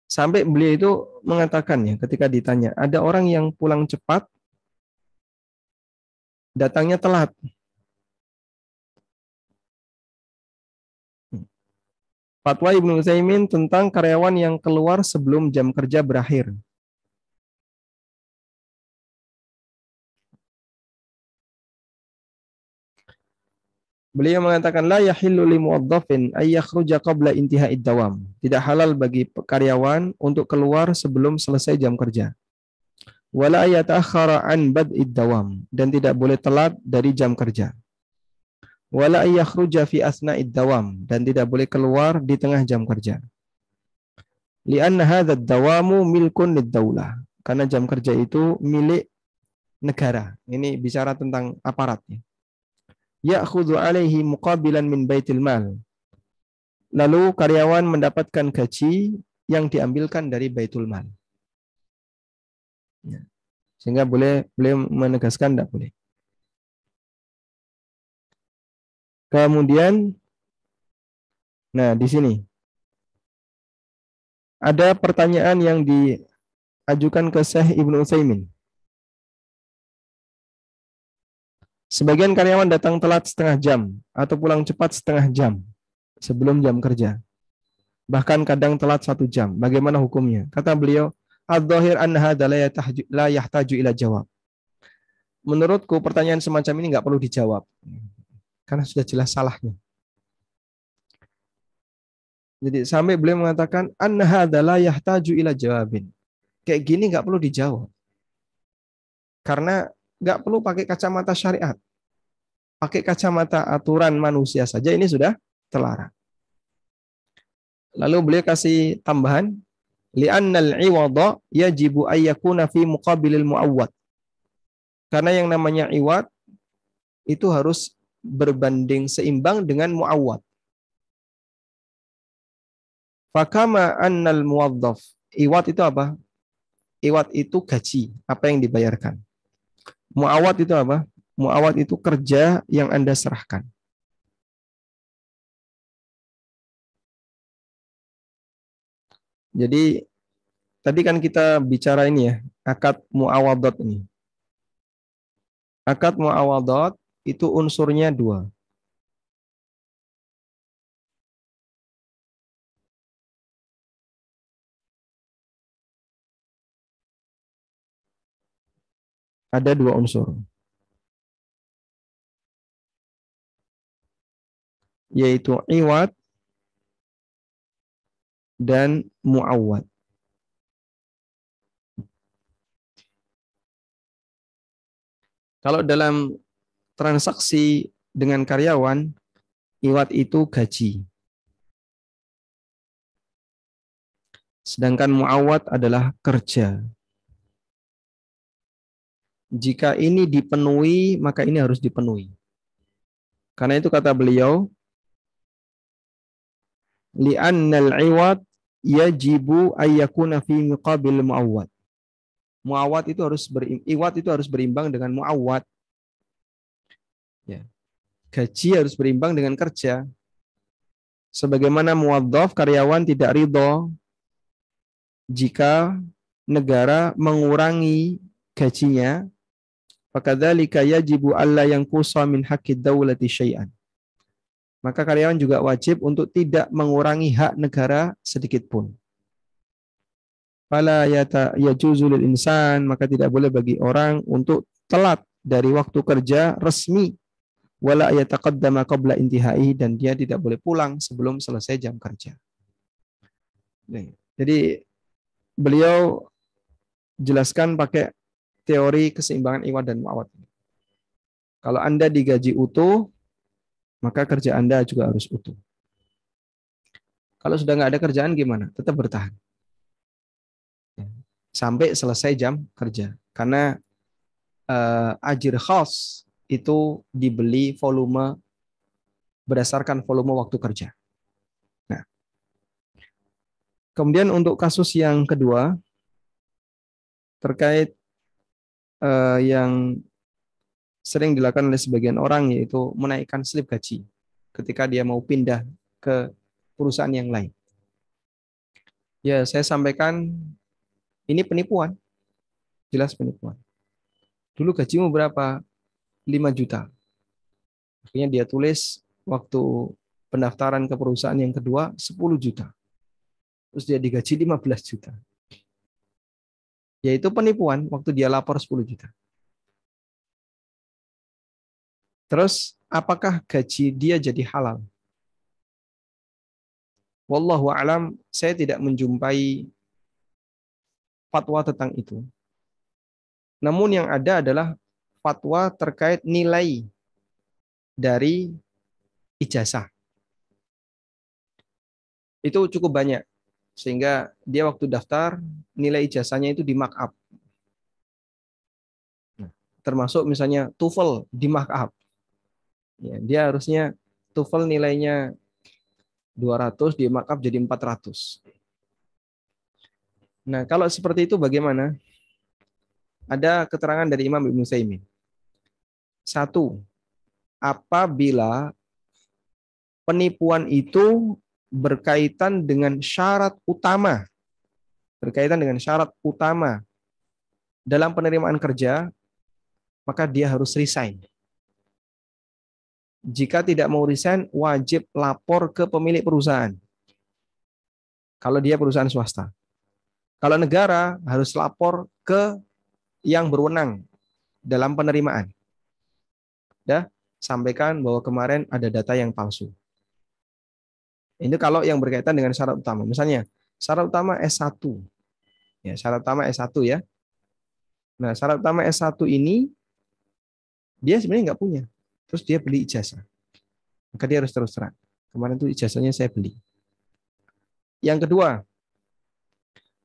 S1: Sampai beliau itu mengatakannya ketika ditanya, ada orang yang pulang cepat, datangnya telat. Fatwa Ibnu Utsaimin tentang karyawan yang keluar sebelum jam kerja berakhir. Beliau mengatakan la yahillu li muwaddafin ay yakhruja qabla intihai dawam. Tidak halal bagi karyawan untuk keluar sebelum selesai jam kerja. Wala yata'akhkhara an bad'id dawam, dan tidak boleh telat dari jam kerja. Wala yakhruja fi asna'id dawam, dan tidak boleh keluar di tengah jam kerja. Li'anna hadzal dawamu milkun lid-daulah. Karena jam kerja itu milik negara. Ini bicara tentang aparatnya. Ya'khudhu alaihi muqabilan min baitil mal. Lalu karyawan mendapatkan gaji yang diambilkan dari baitul mal. Ya. Sehingga boleh menegaskan tidak boleh. Kemudian, nah di sini ada pertanyaan yang diajukan ke Syekh Ibnu Utsaimin. Sebagian karyawan datang telat setengah jam atau pulang cepat setengah jam sebelum jam kerja. Bahkan kadang telat 1 jam. Bagaimana hukumnya? Kata beliau, "Adz-dzahir anna hadza la yahtaju ila jawab." Menurutku pertanyaan semacam ini nggak perlu dijawab. Karena sudah jelas salahnya. Jadi sampai beliau mengatakan, "Anna hadza la yahtaju ila jawabin." Kayak gini nggak perlu dijawab. Karena nggak perlu pakai kacamata syariat. Pakai kacamata aturan manusia saja ini sudah terlarang. Lalu beliau kasih tambahan, Li'annal iwada yajibu ayyakuna fi muqabilil mu'awwad. Karena yang namanya iwad itu harus berbanding seimbang dengan mu'awwad. Fakama annal muwaddaf. Iwad itu apa? Iwad itu gaji, apa yang dibayarkan. Mu'awwad itu apa? Mu'awwad itu kerja yang Anda serahkan. Jadi tadi kan kita bicara ini ya, akad mu'awadat ini. Akad mu'awadat itu unsurnya dua. Ada dua unsur, yaitu iwad dan mu'awwad. Kalau dalam transaksi dengan karyawan, iwad itu gaji. Sedangkan mu'awwad adalah kerja. Jika ini dipenuhi, maka ini harus dipenuhi. Karena itu kata beliau, li'annal iwad yajibu ayyakuna fi muqabil mu'awwad. Mu'awwad itu iwad itu harus berimbang dengan mu'awwad. Ya. Gaji harus berimbang dengan kerja. Sebagaimana muwaddaf karyawan tidak ridho jika negara mengurangi gajinya, fakadzalika yajibu alla yanqusa min haqqid daulati syai'an. Maka karyawan juga wajib untuk tidak mengurangi hak negara sedikit pun. Fala yajuzu lil insan, maka tidak boleh bagi orang untuk telat dari waktu kerja resmi, wala yataqaddama qabla intihai, dan dia tidak boleh pulang sebelum selesai jam kerja. Jadi beliau jelaskan pakai teori keseimbangan iwad dan mu'awwad. Kalau Anda digaji utuh, maka kerja Anda juga harus utuh. Kalau sudah nggak ada kerjaan gimana? Tetap bertahan sampai selesai jam kerja. Karena ajir khas itu dibeli volume berdasarkan volume waktu kerja. Nah, kemudian untuk kasus yang kedua terkait yang sering dilakukan oleh sebagian orang, yaitu menaikkan slip gaji ketika dia mau pindah ke perusahaan yang lain. Ya, saya sampaikan ini penipuan. Jelas penipuan. Dulu gajimu berapa? 5 juta. Akhirnya dia tulis waktu pendaftaran ke perusahaan yang kedua 10 juta. Terus dia digaji 15 juta. Yaitu penipuan waktu dia lapor 10 juta. Terus apakah gaji dia jadi halal? Wallahu a'lam, saya tidak menjumpai fatwa tentang itu. Namun yang ada adalah fatwa terkait nilai dari ijazah. Itu cukup banyak. Sehingga dia waktu daftar, nilai ijazahnya itu di markup. Termasuk misalnya TOEFL di markup. Ya, dia harusnya TOEFL nilainya 200, di markup jadi 400. Nah, kalau seperti itu bagaimana? Ada keterangan dari Imam Ibnu Utsaimin. Satu, apabila penipuan itu berkaitan dengan syarat utama dalam penerimaan kerja, maka dia harus resign. Jika tidak mau resign, wajib lapor ke pemilik perusahaan. Kalau dia perusahaan swasta. Kalau negara, harus lapor ke yang berwenang dalam penerimaan. Ya, sampaikan bahwa kemarin ada data yang palsu. Ini kalau yang berkaitan dengan syarat utama. Misalnya, syarat utama S1. Ya, syarat utama S1 ya. Nah, syarat utama S1 ini dia sebenarnya nggak punya. Terus dia beli ijazah. Maka dia harus terus terang. Kemarin itu ijazahnya saya beli. Yang kedua,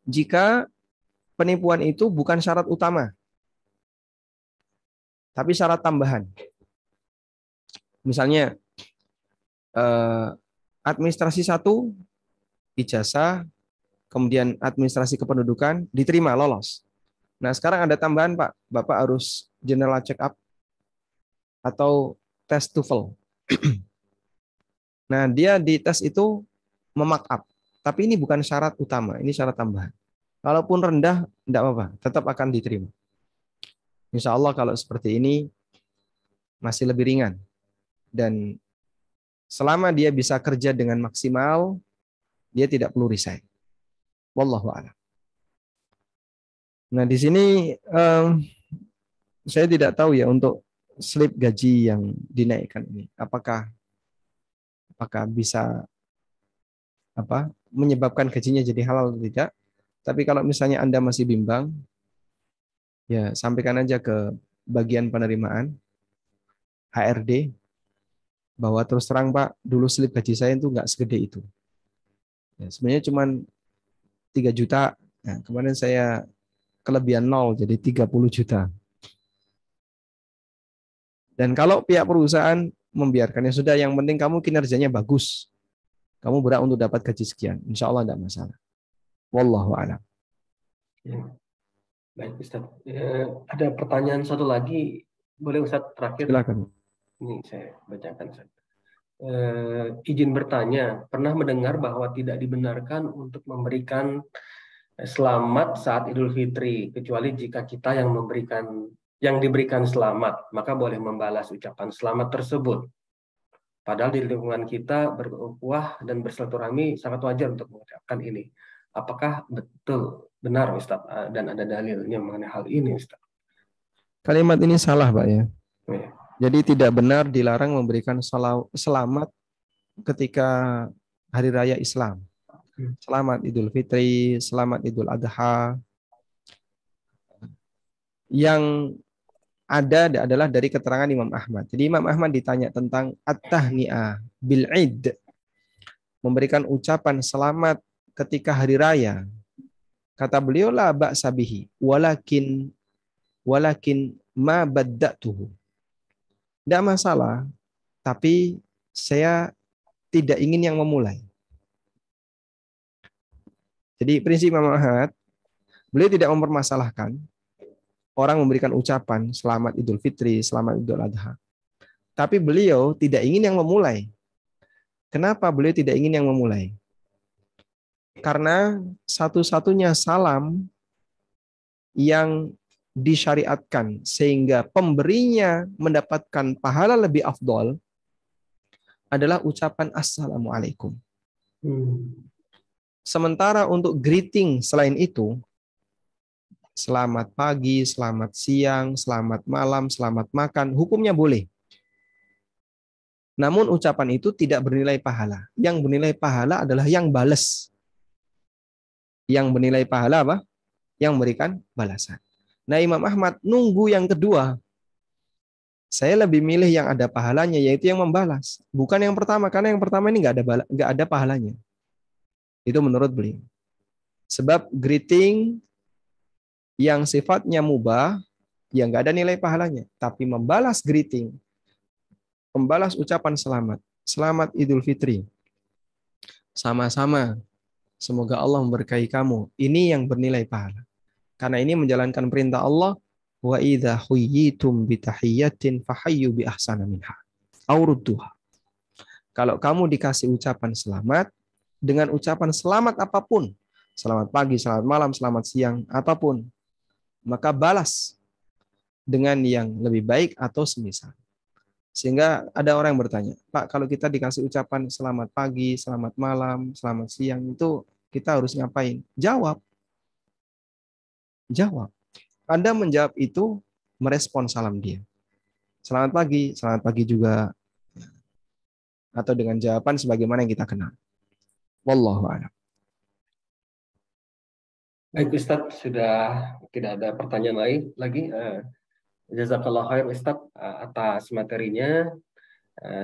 S1: jika penipuan itu bukan syarat utama, tapi syarat tambahan. Misalnya administrasi 1, ijazah, kemudian administrasi kependudukan, diterima, lolos. Nah, sekarang ada tambahan, Pak. Bapak harus general check up atau tes TOEFL. Nah, dia di tes itu memark up. Tapi ini bukan syarat utama, ini syarat tambahan. Kalaupun rendah, tidak apa-apa, tetap akan diterima. Insya Allah kalau seperti ini masih lebih ringan. Dan selama dia bisa kerja dengan maksimal, dia tidak perlu resign. Wallahu a'lam. Nah, di sini saya tidak tahu ya untuk slip gaji yang dinaikkan ini. Apakah bisa menyebabkan gajinya jadi halal atau tidak? Tapi kalau misalnya Anda masih bimbang, ya sampaikan aja ke bagian penerimaan HRD bahwa terus terang Pak, dulu slip gaji saya itu nggak segede itu. Ya, sebenarnya cuma 3 juta. Nah, kemarin saya kelebihan 0 jadi 30 juta. Dan kalau pihak perusahaan membiarkannya sudah, yang penting kamu kinerjanya bagus. Kamu berhak untuk dapat gaji sekian. Insya Allah tidak masalah. Wallahu a'lam.
S2: Ya. Baik Ustaz. Ada pertanyaan satu lagi, boleh Ustaz terakhir?
S1: Silakan.
S2: Ini saya bacakan Ustaz. Izin bertanya, pernah mendengar bahwa tidak dibenarkan untuk memberikan selamat saat Idul Fitri, kecuali jika kita yang diberikan selamat, maka boleh membalas ucapan selamat tersebut. Padahal di lingkungan kita berukhuwah dan bersilaturahmi sangat wajar untuk mengucapkan ini. Apakah benar Ustaz, dan ada dalilnya mengenai hal ini Ustaz?
S1: Kalimat ini salah Pak ya.
S2: Ya.
S1: Jadi tidak benar dilarang memberikan selamat ketika hari raya Islam. Selamat Idul Fitri, selamat Idul Adha. Yang ada adalah dari keterangan Imam Ahmad. Jadi Imam Ahmad ditanya tentang at-tahni'ah bil Id, memberikan ucapan selamat ketika hari raya. Kata beliau la ba'sa bihi, walakin ma badda'tuhu. Tidak masalah, tapi saya tidak ingin yang memulai. Jadi prinsip Imam Ahmad, beliau tidak mempermasalahkan orang memberikan ucapan selamat Idul Fitri, selamat Idul Adha. Tapi beliau tidak ingin yang memulai. Kenapa beliau tidak ingin yang memulai? Karena satu-satunya salam yang disyariatkan sehingga pemberinya mendapatkan pahala lebih afdol adalah ucapan Assalamualaikum. Sementara untuk greeting selain itu, selamat pagi, selamat siang, selamat malam, selamat makan, hukumnya boleh. Namun ucapan itu tidak bernilai pahala. Yang bernilai pahala adalah yang balas. Yang bernilai pahala apa? Yang memberikan balasan. Nah, Imam Ahmad nunggu yang kedua. Saya lebih milih yang ada pahalanya, yaitu yang membalas. Bukan yang pertama, karena yang pertama ini nggak ada pahalanya. Itu menurut beliau. Sebab greeting yang sifatnya mubah, yang nggak ada nilai pahalanya. Tapi membalas greeting, membalas ucapan selamat. Selamat Idul Fitri. Sama-sama. Semoga Allah memberkahi kamu. Ini yang bernilai pahala. Karena ini menjalankan perintah Allah, wa idza huyyitum bi tahiyyatin fahayyu bi ahsana minha aw rudduha. Kalau kamu dikasih ucapan selamat dengan ucapan selamat apapun, selamat pagi, selamat malam, selamat siang, apapun, maka balas dengan yang lebih baik atau semisal. Sehingga ada orang yang bertanya, Pak, kalau kita dikasih ucapan selamat pagi, selamat malam, selamat siang, itu kita harus ngapain? Jawab. Anda menjawab itu merespon salam dia. Selamat pagi juga. Atau dengan jawaban sebagaimana yang kita kenal. Wallahu a'lam.
S2: Baik Ustaz, sudah tidak ada pertanyaan lain lagi. Jazakallah khair Ustaz atas materinya.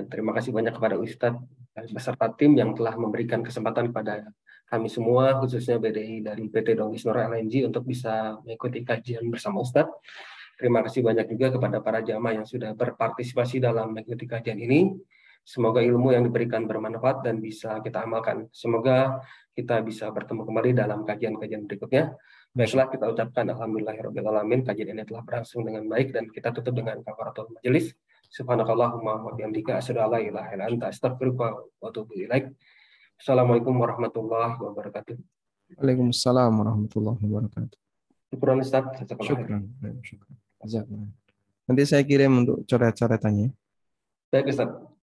S2: Terima kasih banyak kepada Ustaz beserta tim yang telah memberikan kesempatan kepada kami semua, khususnya BDI dari PT Dong Isnora LNG untuk bisa mengikuti kajian bersama Ustadz. Terima kasih banyak juga kepada para jamaah yang sudah berpartisipasi dalam mengikuti kajian ini. Semoga ilmu yang diberikan bermanfaat dan bisa kita amalkan. Semoga kita bisa bertemu kembali dalam kajian-kajian berikutnya. Baiklah, kita ucapkan alhamdulillahirrahmanirrahim. Kajian ini telah berlangsung dengan baik dan kita tutup dengan kafaratul majelis. Subhanakallahumma wa bihamdika asyhadu an la ilaha illa anta astaghfiruka wa atubu ilaik. Assalamualaikum warahmatullahi wabarakatuh.
S1: Waalaikumsalam warahmatullahi wabarakatuh.
S2: Syukran Ustaz. Jazakallah khair.
S1: Syukran. Syukran. Jazakallah. Nanti saya kirim untuk coret-coretannya.
S2: Baik Ustaz.